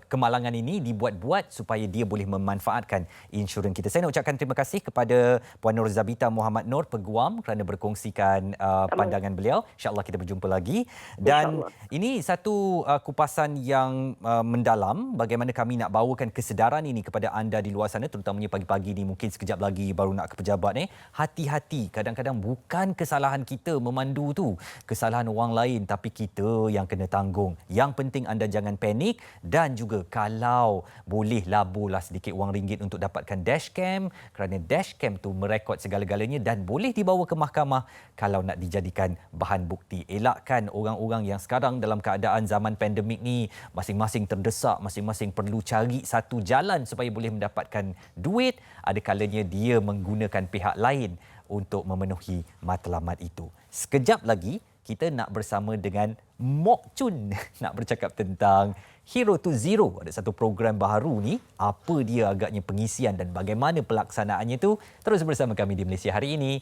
kemalangan ini dibuat-buat supaya dia boleh memanfaatkan insurans kita. Saya nak ucapkan terima kasih kepada Puan Nur Zabita Muhammad Nur Peguam kerana berkongsikan pandangan beliau. InsyaAllah kita berjumpa lagi. Dan ini satu kupasan yang mendalam bagaimana kami nak bawakan kesedaran ini kepada anda di luar sana, terutamanya pagi-pagi ni mungkin sekejap lagi baru nak ke pejabat ni. Hati-hati, kadang-kadang bukan kesalahan kita memandu tu, kesalahan orang lain, tapi kita yang kena tanggung. Yang penting anda jangan panik dan juga kalau boleh laburlah sedikit wang ringgit untuk dapatkan dashcam kerana dashcam tu merekod segala-galanya dan boleh dibawa ke mahkamah kalau nak dijadikan bahan bukti. Elakkan orang-orang yang sekarang dalam keadaan zaman pandemik ni masing-masing terdesak, masing-masing perlu cari satu jalan supaya boleh mendapatkan duit. Ada kalanya dia menggunakan pihak lain untuk memenuhi matlamat itu. Sekejap lagi kita nak bersama dengan Mok Chun nak bercakap tentang Hero to Zero. Ada satu program baharu ni, apa dia agaknya pengisian dan bagaimana pelaksanaannya tu. Terus bersama kami di Malaysia Hari Ini.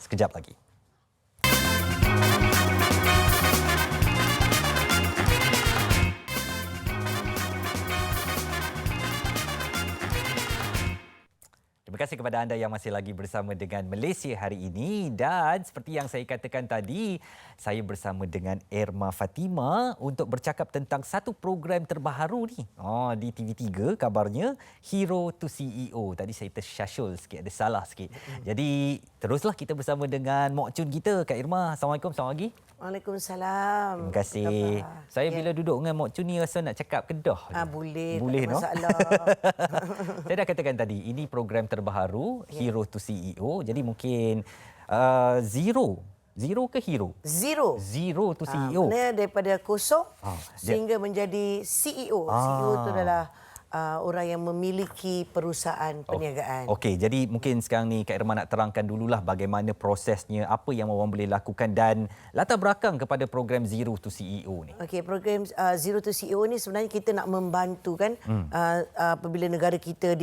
Sekejap lagi. Terima kasih kepada anda yang masih lagi bersama dengan Malaysia Hari Ini, dan seperti yang saya katakan tadi, saya bersama dengan Irma Fatima untuk bercakap tentang satu program terbaru ni di TV3 kabarnya, Hero to CEO. Tadi saya tersyasyul sikit, ada salah sikit. Jadi teruslah kita bersama dengan Mok Chun kita, Kak Irma. Assalamualaikum, selamat pagi. Waalaikumsalam. Terima kasih. Saya bila duduk dengan Mok Chun ni rasa nak cakap Kedah. Boleh, boleh, tak ada masalah. Saya dah katakan tadi, ini program terbaru, Hero to CEO. Jadi mungkin zero ke hero? Zero to CEO. Mana daripada kosong sehingga menjadi CEO. CEO itu adalah orang yang memiliki perusahaan perniagaan. Okey, jadi mungkin sekarang ni Kak Irma nak terangkan dululah bagaimana prosesnya, apa yang orang boleh lakukan dan latar belakang kepada program Zero to CEO ni. Okey, program Zero to CEO ni sebenarnya kita nak membantu kan apabila negara kita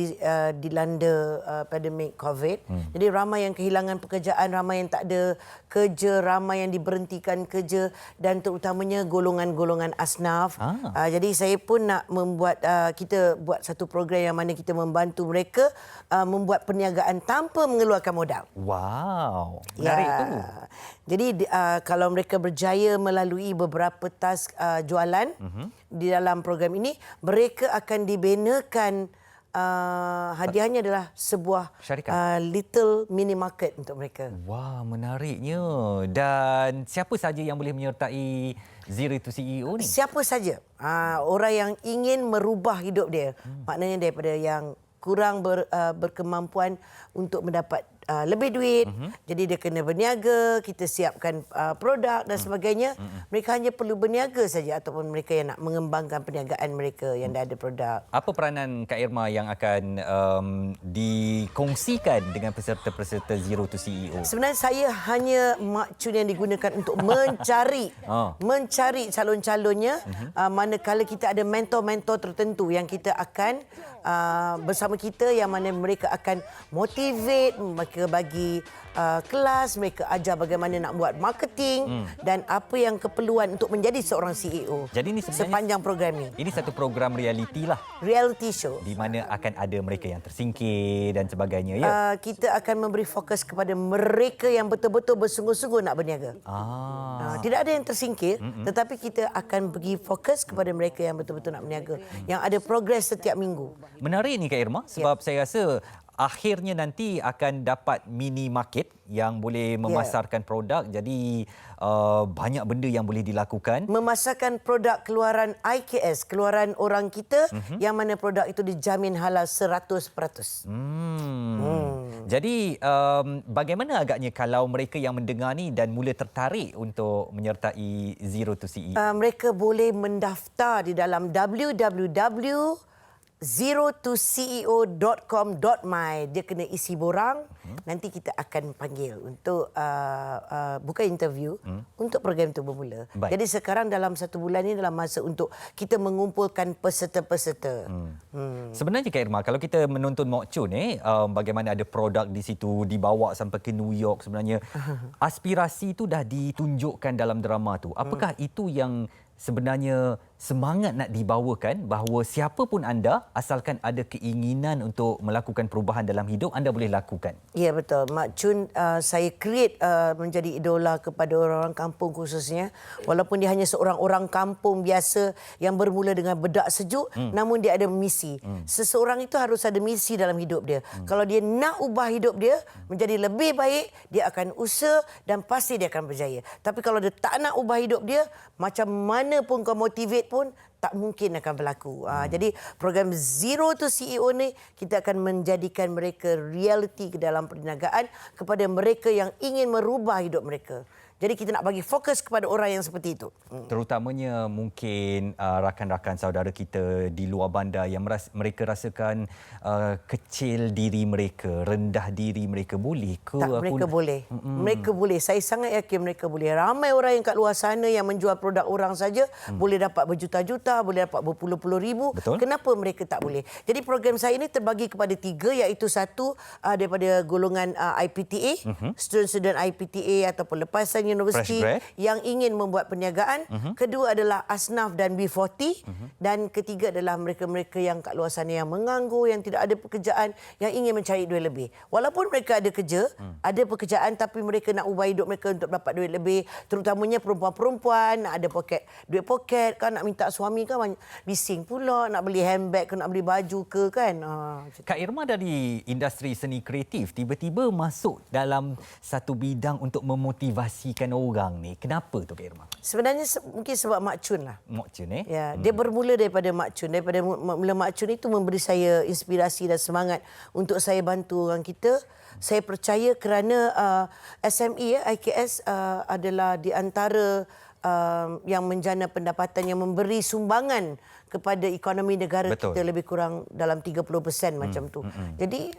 dilanda pandemik COVID. Jadi ramai yang kehilangan pekerjaan, ramai yang tak ada kerja, ramai yang diberhentikan kerja dan terutamanya golongan-golongan asnaf. Jadi saya pun nak membuat kita buat satu program yang mana kita membantu mereka membuat perniagaan tanpa mengeluarkan modal. Wow, menarik tu. Jadi kalau mereka berjaya melalui beberapa task jualan di dalam program ini, mereka akan dibinakan hadiahnya adalah sebuah little mini market untuk mereka. Wah, menariknya. Dan siapa saja yang boleh menyertai Zero to CEO ni? Siapa saja. Orang yang ingin merubah hidup dia. Maknanya daripada yang kurang berkemampuan untuk mendapat lebih duit. Jadi dia kena berniaga, kita siapkan produk dan sebagainya. Mereka hanya perlu berniaga saja ataupun mereka yang nak mengembangkan perniagaan mereka yang dah ada produk. Apa peranan Kak Irma yang akan dikongsikan dengan peserta-peserta Zero to CEO? Sebenarnya saya hanya makcun yang digunakan untuk mencari calon-calonnya manakala kita ada mentor-mentor tertentu yang kita akan bersama kita, yang mana mereka akan motivate, mereka bagi kelas, mereka ajar bagaimana nak buat marketing dan apa yang keperluan untuk menjadi seorang CEO. Jadi ini sebenarnya sepanjang program ini. Ini satu program reality lah. Reality show. Di mana akan ada mereka yang tersingkir dan sebagainya, ya? Kita akan memberi fokus kepada mereka yang betul-betul bersungguh-sungguh nak berniaga. Tidak ada yang tersingkir, tetapi kita akan bagi fokus kepada mereka yang betul-betul nak berniaga, yang ada progres setiap minggu. Menarik ni Kak Irma, sebab saya rasa akhirnya nanti akan dapat mini market yang boleh memasarkan produk. Jadi banyak benda yang boleh dilakukan. Memasarkan produk keluaran IKS, keluaran orang kita, yang mana produk itu dijamin halal 100%. Jadi bagaimana agaknya kalau mereka yang mendengar ni dan mula tertarik untuk menyertai Zero to CEO? Mereka boleh mendaftar di dalam www zero2ceo.com.my. Dia kena isi borang. Nanti kita akan panggil untuk bukan interview, untuk program itu bermula. Baik. Jadi sekarang dalam 1 bulan ini dalam masa untuk kita mengumpulkan peserta-peserta. Sebenarnya Kak Irma, kalau kita menonton Mok Chun bagaimana ada produk di situ dibawa sampai ke New York, sebenarnya aspirasi itu dah ditunjukkan dalam drama tu. Apakah itu yang sebenarnya semangat nak dibawakan, bahawa siapa pun anda, asalkan ada keinginan untuk melakukan perubahan dalam hidup, anda boleh lakukan? Ya, betul. Mak Chun saya create menjadi idola kepada orang-orang kampung khususnya. Walaupun dia hanya seorang orang kampung biasa yang bermula dengan bedak sejuk, namun dia ada misi. Seseorang itu harus ada misi dalam hidup dia. Kalau dia nak ubah hidup dia menjadi lebih baik, dia akan usaha dan pasti dia akan berjaya. Tapi kalau dia tak nak ubah hidup dia, macam mana pun kau motivate pun tak mungkin akan berlaku. Jadi program Zero to CEO ni kita akan menjadikan mereka realiti ke dalam perniagaan kepada mereka yang ingin merubah hidup mereka. Jadi kita nak bagi fokus kepada orang yang seperti itu. Terutamanya mungkin rakan-rakan saudara kita di luar bandar yang mereka rasakan kecil diri mereka, rendah diri mereka. Boleh ke? Tak, mereka boleh. Mereka boleh. Saya sangat yakin mereka boleh. Ramai orang yang kat luar sana yang menjual produk orang saja boleh dapat berjuta-juta, boleh dapat berpuluh-puluh ribu. Betul. Kenapa mereka tak boleh? Jadi program saya ini terbagi kepada 3, iaitu 1 daripada golongan IPTA, student-student IPTA ataupun lepasan universiti yang ingin membuat perniagaan. Kedua adalah asnaf dan B40. Dan ketiga adalah mereka-mereka yang kat luar sana yang menganggur, yang tidak ada pekerjaan, yang ingin mencari duit lebih. Walaupun mereka ada kerja, ada pekerjaan, tapi mereka nak ubah hidup mereka untuk dapat duit lebih. Terutamanya perempuan-perempuan, nak ada duit poket, kan nak minta suami kan bising pula, nak beli handbag ke, nak beli baju ke kan. Kak Irma dari industri seni kreatif tiba-tiba masuk dalam satu bidang untuk memotivasikan orang ni. Kenapa tu Kak Irma? Sebenarnya mungkin sebab Mak Chun lah. Mak Chun Ya, dia bermula daripada Mak Chun. Daripada mula Mak Chun itu memberi saya inspirasi dan semangat untuk saya bantu orang kita. Saya percaya kerana SME IKS adalah di antara yang menjana pendapatan yang memberi sumbangan kepada ekonomi negara. Betul. Kita lebih kurang dalam 30% macam tu. Jadi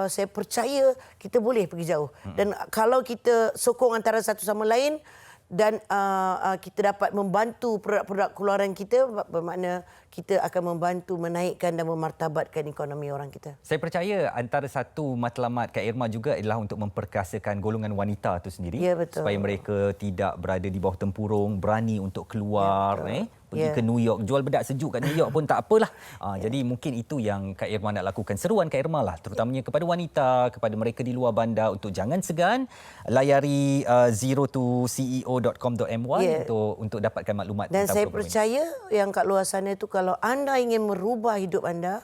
saya percaya kita boleh pergi jauh. Dan kalau kita sokong antara satu sama lain dan kita dapat membantu produk-produk keluaran kita, bermakna kita akan membantu menaikkan dan memartabatkan ekonomi orang kita. Saya percaya antara satu matlamat Kak Irma juga adalah untuk memperkasakan golongan wanita itu sendiri. Ya, betul. Supaya mereka tidak berada di bawah tempurung, berani untuk keluar, ya, pergi ke New York, jual bedak sejuk kat New York pun tak apalah. Jadi mungkin itu yang Kak Irma nak lakukan. Seruan Kak Irma lah, terutamanya kepada wanita, kepada mereka di luar bandar untuk jangan segan layari zero2ceo.com.my untuk dapatkan maklumat. Dan tentang saya program percaya yang kat luar sana itu, kalau anda ingin merubah hidup anda,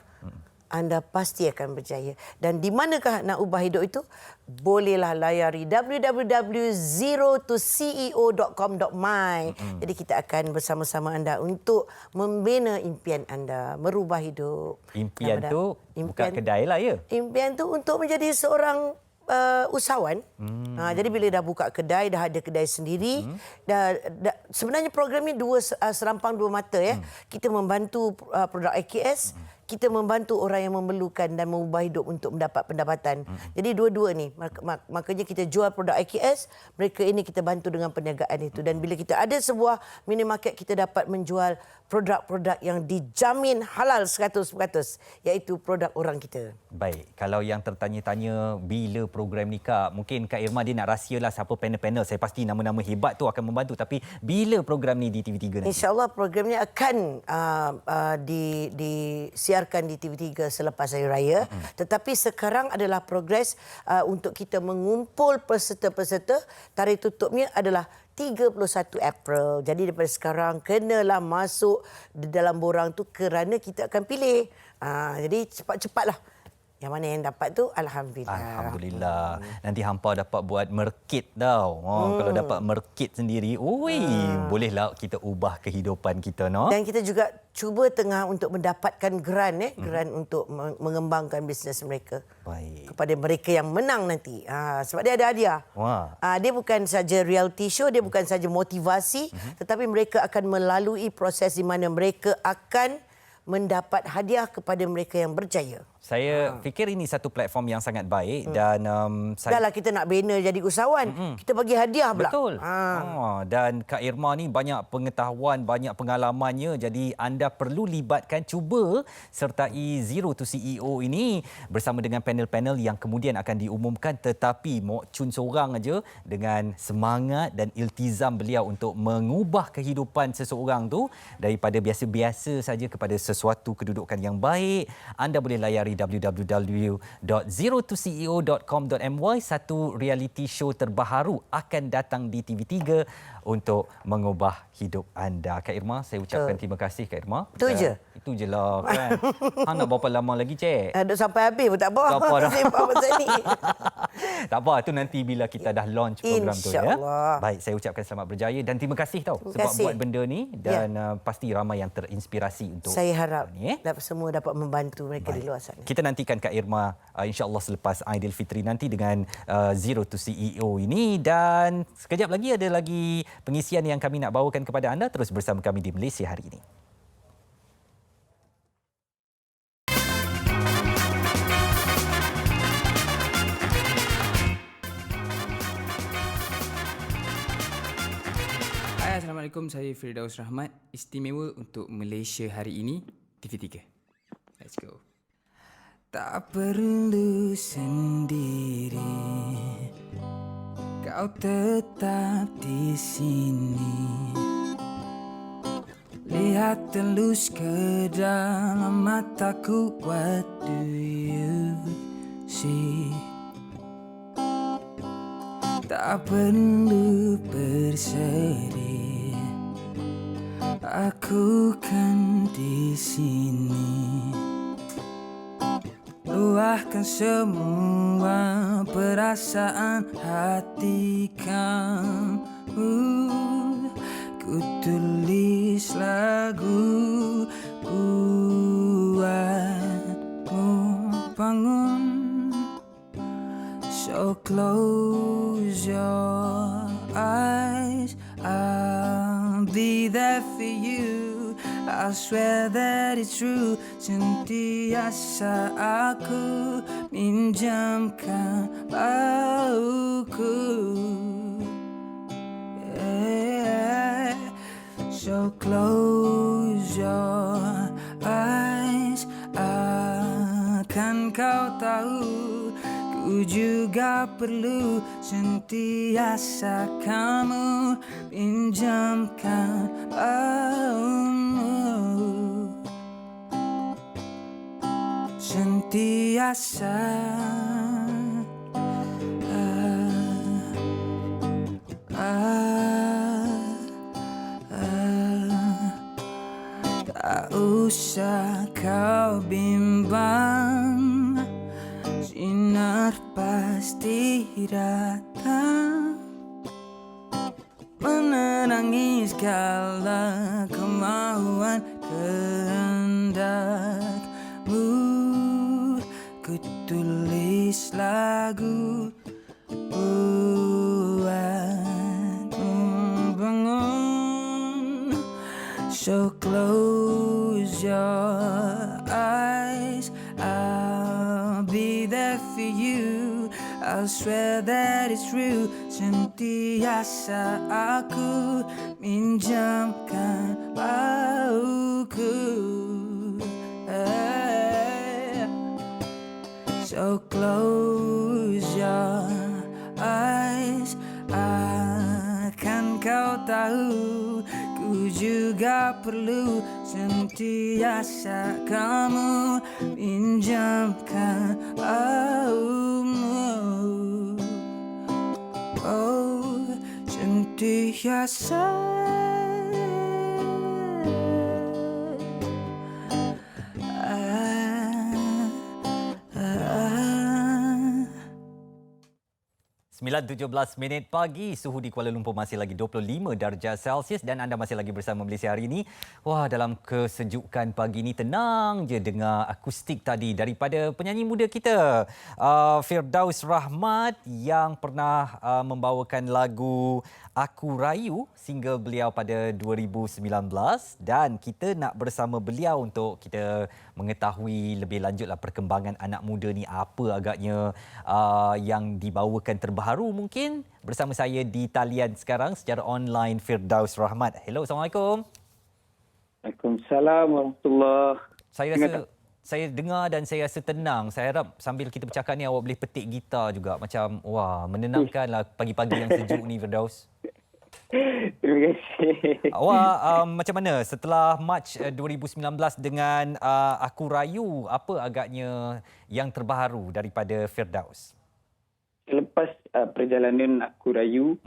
anda pasti akan berjaya. Dan di manakah nak ubah hidup itu? Bolehlah layari www.zero2ceo.com.my. Jadi kita akan bersama-sama anda untuk membina impian anda, merubah hidup. Impian tu buka kedai lah ya? Impian tu untuk menjadi seorang usahawan. Jadi bila dah buka kedai, dah ada kedai sendiri, sebenarnya program ni serampang dua mata ya. Kita membantu produk IKS, kita membantu orang yang memerlukan dan mengubah hidup untuk mendapat pendapatan. Jadi dua-dua ni, makanya kita jual produk IKS, mereka ini kita bantu dengan perniagaan itu. Dan bila kita ada sebuah minimarket, kita dapat menjual produk-produk yang dijamin halal 100%, iaitu produk orang kita. Baik, kalau yang tertanya-tanya bila program ni Kak, mungkin Kak Irma dia nak rahsialah siapa panel-panel. Saya pasti nama-nama hebat tu akan membantu, tapi bila program ni di TV3 nanti? InsyaAllah program ni akan disiarkan di TV3 selepas Hari Raya. Tetapi sekarang adalah progres untuk kita mengumpul peserta-peserta. Tarikh tutupnya adalah 31 April. Jadi daripada sekarang kenalah masuk di dalam borang tu kerana kita akan pilih. Jadi cepat-cepatlah. Yang mana yang dapat tu, Alhamdulillah. Alhamdulillah. Nanti hampa dapat buat merkit tau. Kalau dapat merkit sendiri, bolehlah kita ubah kehidupan kita. No? Dan kita juga cuba tengah untuk mendapatkan grant, grant untuk mengembangkan bisnes mereka. Baik. Kepada mereka yang menang nanti. Sebab dia ada hadiah. Dia bukan saja reality show, dia bukan saja motivasi, tetapi mereka akan melalui proses di mana mereka akan mendapat hadiah kepada mereka yang berjaya. Saya fikir ini satu platform yang sangat baik dan Dahlah kita nak bina jadi usahawan, kita bagi hadiah pula. Betul. Dan Kak Irma ni banyak pengetahuan, banyak pengalamannya, jadi anda perlu libatkan, cuba sertai Zero to CEO ini bersama dengan panel-panel yang kemudian akan diumumkan, tetapi Mok Chun seorang aja dengan semangat dan iltizam beliau untuk mengubah kehidupan seseorang tu daripada biasa-biasa saja kepada sesuatu kedudukan yang baik. Anda boleh layari www.zerotoceo.com.my. Satu reality show terbaharu akan datang di TV3 untuk mengubah hidup anda. Kak Irma, saya ucapkan terima kasih Kak Irma. Itu je? Itu je lah kan. Hang nak berapa lama lagi, Cik? Duk sampai habis pun tak apa. Tak apa dah. Sembang pasal ni. Tak apa, itu nanti bila kita dah launch program tu ya. Baik, saya ucapkan selamat berjaya dan terima kasih sebab buat benda ni dan pasti ramai yang terinspirasi untuk saya harap ni, semua dapat membantu mereka di luar sana. Kita nantikan Kak Irma insya-Allah selepas Aidilfitri nanti dengan Zero to CEO ini, dan sekejap lagi ada lagi pengisian yang kami nak bawakan kepada anda. Terus bersama kami di Malaysia Hari Ini. Hai, Assalamualaikum. Saya Firdaus Rahmat. Istimewa untuk Malaysia Hari Ini, TV3. Let's go. Tak perlu sendiri, kau tetap di sini. Lihat telus ke dalam mataku. What do you see? Tak perlu bersedih, aku kan di sini. Luahkan semua perasaan hati kamu. Ku tulis lagu buatmu bangun. So close your eyes, I'll be there for you. I swear that it's true. Sentiasa aku minjamkan bauku. Yeah. So close your eyes, akan kau tahu ku juga perlu sentiasa kamu pinjamkan baumu. Sentiasa tak usah kau bimbang, sinar pasti datang menerangi segala kemauan kehendakmu. Ku tulis lagu buatmu bangun. So close your eyes, I'll be there for you. I swear that it's true. Sentiasa aku minjamkan bauku. So close your eyes, akan kau tahu ku juga perlu sentiasa kamu pinjamkan baumu. Oh, sentiasa 9:17 pagi, suhu di Kuala Lumpur masih lagi 25 darjah Celsius dan anda masih lagi bersama Malaysia hari ini. Wah, dalam kesejukan pagi ini tenang je dengar akustik tadi daripada penyanyi muda kita, Firdaus Rahmat yang pernah membawakan lagu Aku Rayu, single beliau pada 2019 dan kita nak bersama beliau untuk kita mengetahui lebih lanjutlah perkembangan anak muda ni apa agaknya yang dibawakan terbaru mungkin. Bersama saya di talian sekarang secara online Firdaus Rahmat. Hello, Assalamualaikum. Waalaikumsalam warahmatullahi. Saya dengar dan saya rasa tenang. Saya harap sambil kita bercakap ni awak boleh petik gitar juga. Macam wah, menenangkanlah pagi-pagi yang sejuk ni, Firdaus. Terima kasih. Awak macam mana setelah Mac 2019 dengan Aku Rayu, apa agaknya yang terbaru daripada Firdaus? Selepas perjalanan Aku Rayu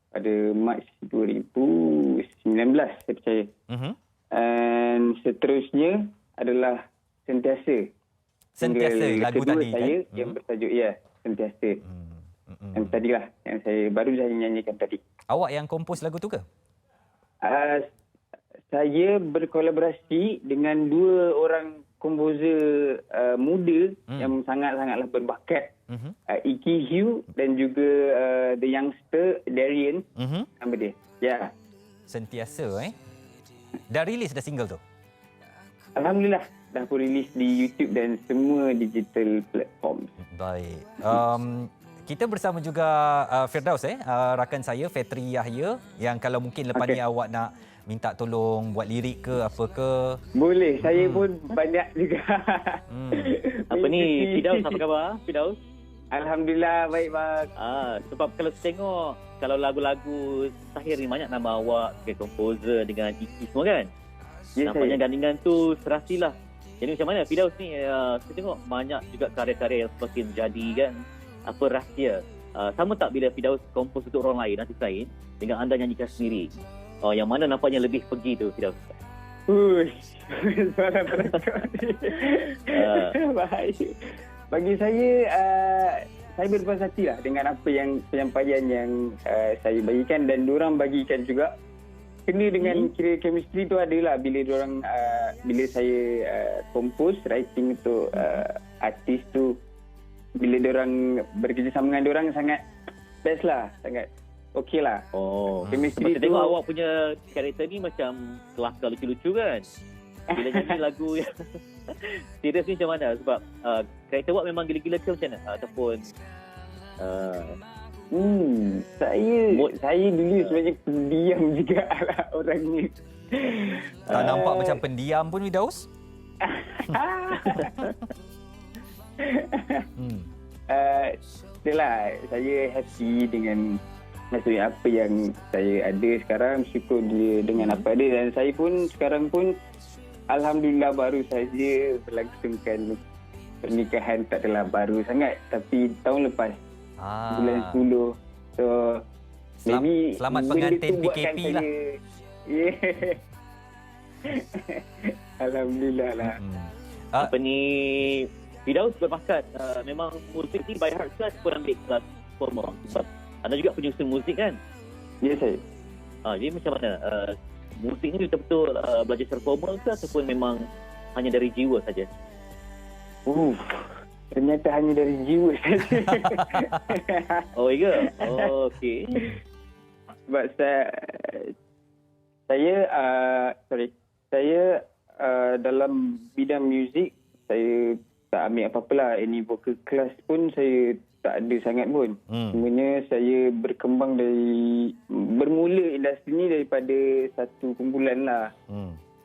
pada Mac 2019 saya percaya. Dan seterusnya adalah Sentiasa. Sentiasa lagu tadi saya kan? yang bertajuk Sentiasa. Yang tadilah yang saya baru nyanyikan tadi. Awak yang kompos lagu tu ke? Saya berkolaborasi dengan dua orang komposer muda yang sangat-sangatlah berbakat. Iki Hugh dan juga the youngster Darian. Nama dia. Ya. Sentiasa Dah rilis dah single tu? Alhamdulillah. Dah pun rilis di YouTube dan semua digital platform. Baik. Kita bersama juga Firdaus rakan saya Fetri Yahya yang kalau mungkin lepas ni awak nak minta tolong buat lirik ke apa ke. Boleh, saya pun banyak juga. Apa ni, Firdaus, apa khabar Firdaus? Alhamdulillah baik bang. Sebab kalau tengok kalau lagu-lagu Tahir ni banyak nama awak sebagai komposer dengan Iki semua kan. Nampaknya gandingan tu serasilah. Jadi macam mana Firdaus ni, saya tengok banyak juga karya-karya yang semakin jadi kan. Apa rahsia? Sama tak bila Firdaus kompos untuk orang lain, artis lain, dengan anda nyanyikan sendiri? Yang mana nampaknya lebih pergi tu Firdaus? Soalan penakut ni. Bahaya. Bagi saya berpuas hati lah dengan apa yang penyampaian yang saya bagikan dan diorang bagikan juga. Kena dengan kira chemistry tu adalah bila saya kompos, writing untuk artis tu, bila diorang bekerjasama dengan diorang sangat best lah, sangat okey lah. Chemistry tu. Tengok awak punya karakter ni macam kelakar lucu-lucu kan. Bila nyanyi lagu yang serius ni macam mana? Sebab karakter awak memang gila-gila ke macam mana? Ataupun saya dulu sebenarnya pendiam juga lah orang ni. Tak nampak macam pendiam pun, Firdaus. Itulah, saya happy dengan maksudnya apa yang saya ada sekarang, syukur dia dengan apa ada, dan saya pun sekarang pun alhamdulillah baru saja berlangsungkan pernikahan. Tak adalah baru sangat tapi tahun lepas, bulan 10. So selamat pengantin PKP lah. Alhamdulillah lah. Apa ni, Firdaus berbakat memang muzik ni by heart ke ataupun ambil kelas formal? Sebab anda juga penyusun muzik kan? Ya, saya. Jadi macam mana? Muzik ni betul-betul belajar secara formal ke ataupun memang hanya dari jiwa saja? Ternyata hanya dari jiwa saja. Oh, iya ke? Okey. Sebab saya dalam bidang muzik, saya tak ambil apa-apa lah. Any vocal class pun saya tak ada sangat pun. Sebenarnya saya bermula industri ni daripada satu kumpulan lah.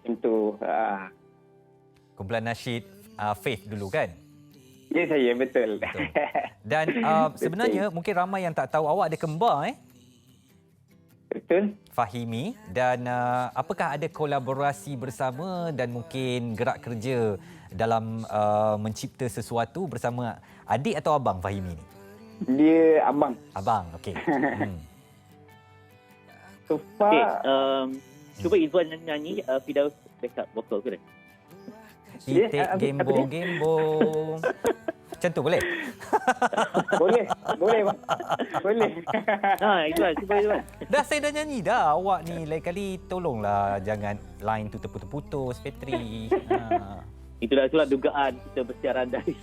Untuk kumpulan nasyid Faith dulu kan? Ya, saya betul. Dan sebenarnya mungkin ramai yang tak tahu awak ada kembar Betul. Fahimi, dan apakah ada kolaborasi bersama dan mungkin gerak kerja dalam mencipta sesuatu bersama adik atau abang Fahimi ni? Dia abang. Abang, okey. So far, cuba Izwan nyanyi, Firdaus backup vokal ke? Titik gembo-gembo. Macam tu boleh? Boleh bang. Boleh. Izwan, cuba Izwan. Saya dah nyanyi dah. Awak ni lain kali tolonglah jangan line tu terputus-putus, Fitri. Itulah dugaan kita bersiaran dari.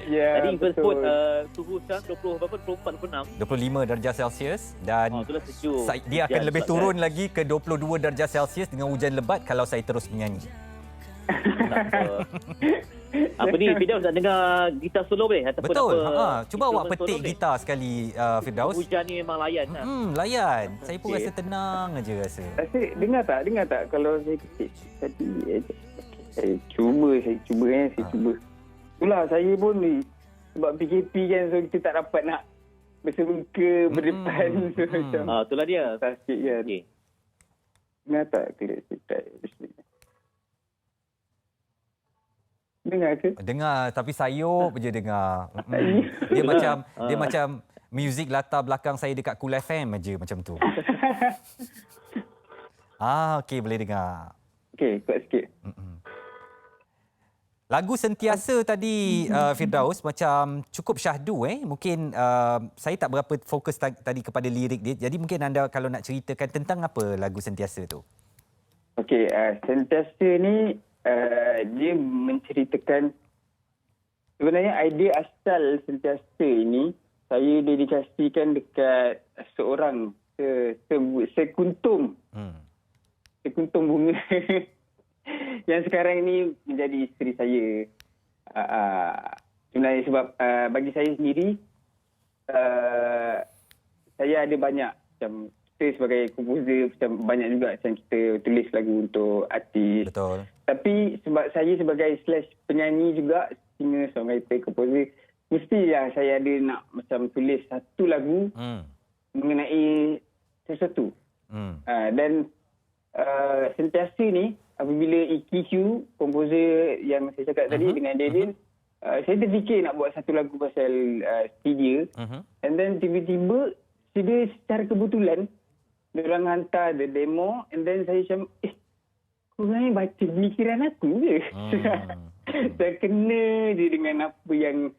Ya, tadi Izwan sebut betul. suhu sekarang 24, 25 darjah Celsius dan itulah sejuk. dia akan lebih turun lagi ke 22 darjah Celsius dengan hujan lebat kalau saya terus menyanyi. Apa ni, Firdaus nak dengar gitar solo boleh? Ataupun Betul. apa, Cuba awak instrumen petik solo boleh? gitar sekali, Firdaus. Hujan ni memang layan. Layan. Saya pun Okey. rasa tenang aja rasa. Rasa dengar tak kalau saya ketik tadi. Saya cuba. Itulah saya pun ni sebab PKP kan, so kita tak dapat nak bersemuka berdepan. So, macam Itulah dia. sakit kan. Okey. Dengar tak kira cerita? Dengar ke? Dengar tapi sayup je dengar. Dia macam muzik latar belakang saya dekat Cool FM aja macam tu. Okey, boleh dengar. Okey, kuat sikit. Lagu Sentiasa tadi, Firdaus, macam cukup syahdu. Mungkin saya tak berapa fokus tadi kepada lirik dia. Jadi mungkin anda kalau nak ceritakan tentang apa lagu Sentiasa tu? Okey, Sentiasa ni dia menceritakan sebenarnya idea asal Sentiasa ini saya dedikasikan dekat seorang sekuntum bunga yang sekarang ini menjadi isteri saya. Sebenarnya sebab bagi saya sendiri saya ada banyak macam kita sebagai komposer macam banyak juga macam kita tulis lagu untuk artis. Betul. Tapi sebab saya sebagai penyanyi juga, singer, songwriter, komposer, mestilah saya ada nak macam tulis satu lagu mengenai sesuatu. Dan Sentiasa ni apabila EQ, komposer yang saya cakap tadi dengan Deden, saya terfikir nak buat satu lagu pasal dia. And then tiba-tiba secara kebetulan diorang hantar the demo, and then saya macam korang ni baca pemikiran aku ke? Saya kena je dengan apa yang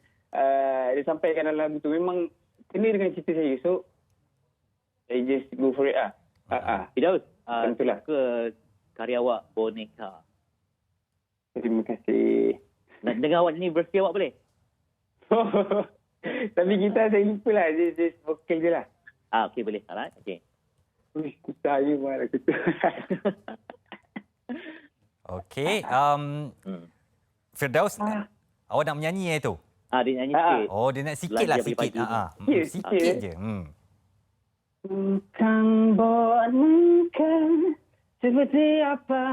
dia sampaikan dalam lagu tu. Memang kena dengan cerita saya. So I just go for it lah. Firdaus, tentulah. ke karya awak Boneka. Terima kasih. Nak dengar awak nyanyi versi awak boleh? Tapi kita saya lupa lah. Just vokal je lah. Okey, boleh. Alright, okey. Saya marah kita. Okey. Firdaus, awak nak menyanyi tu? Dia nyanyi sikit. Oh, dia nak sikit lah, sikit. Sikit je. Bukan boneka seperti apa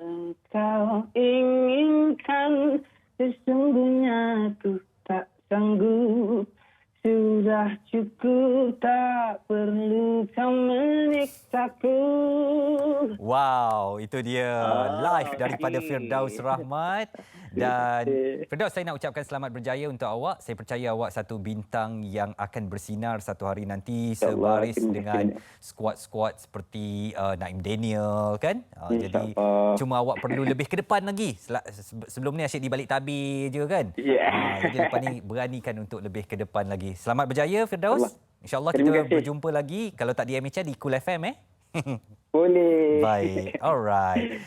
engkau inginkan. Sesungguhnya aku tak sanggup. Sudah cukup, tak perlu kau menyiksaku. Wow, itu dia live daripada Firdaus Rahmat. Dan Firdaus, saya nak ucapkan selamat berjaya untuk awak. Saya percaya awak satu bintang yang akan bersinar satu hari nanti sebaris dengan skuad-skuad seperti Naim Daniel kan. Jadi cuma awak perlu lebih ke depan lagi. Sebelum ni asyik di balik tabir je kan. Jadi lepas ni beranikan untuk lebih ke depan lagi. Selamat berjaya Firdaus. InsyaAllah kita berjumpa lagi. Kalau tak di MHR, di Cool FM Boleh. Baik, alright.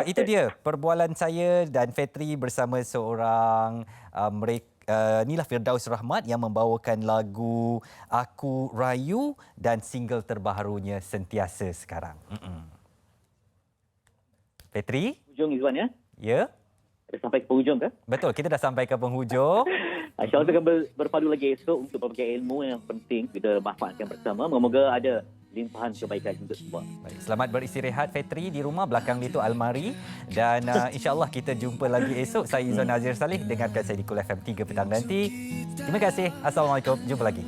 Itu dia perbualan saya dan Fitri bersama seorang inilah Firdaus Rahmat yang membawakan lagu Aku Rayu dan single terbarunya Sentiasa sekarang. Fitri? Hujung Izwan ya? Ya. Dah sampai ke penghujung ke? Betul, kita dah sampai ke penghujung. InsyaAllah kita akan berpadu lagi esok untuk berbagai ilmu yang penting kita manfaatkan bersama. Moga-moga ada limpahan kebaikan untuk semua. Baik, selamat beristirahat Fitri di rumah, belakang itu almari. Dan insyaAllah kita jumpa lagi esok. Saya Izwan Nazir Saleh. Dengarkan saya di Cool FM 3 petang nanti. Terima kasih. Assalamualaikum. Jumpa lagi.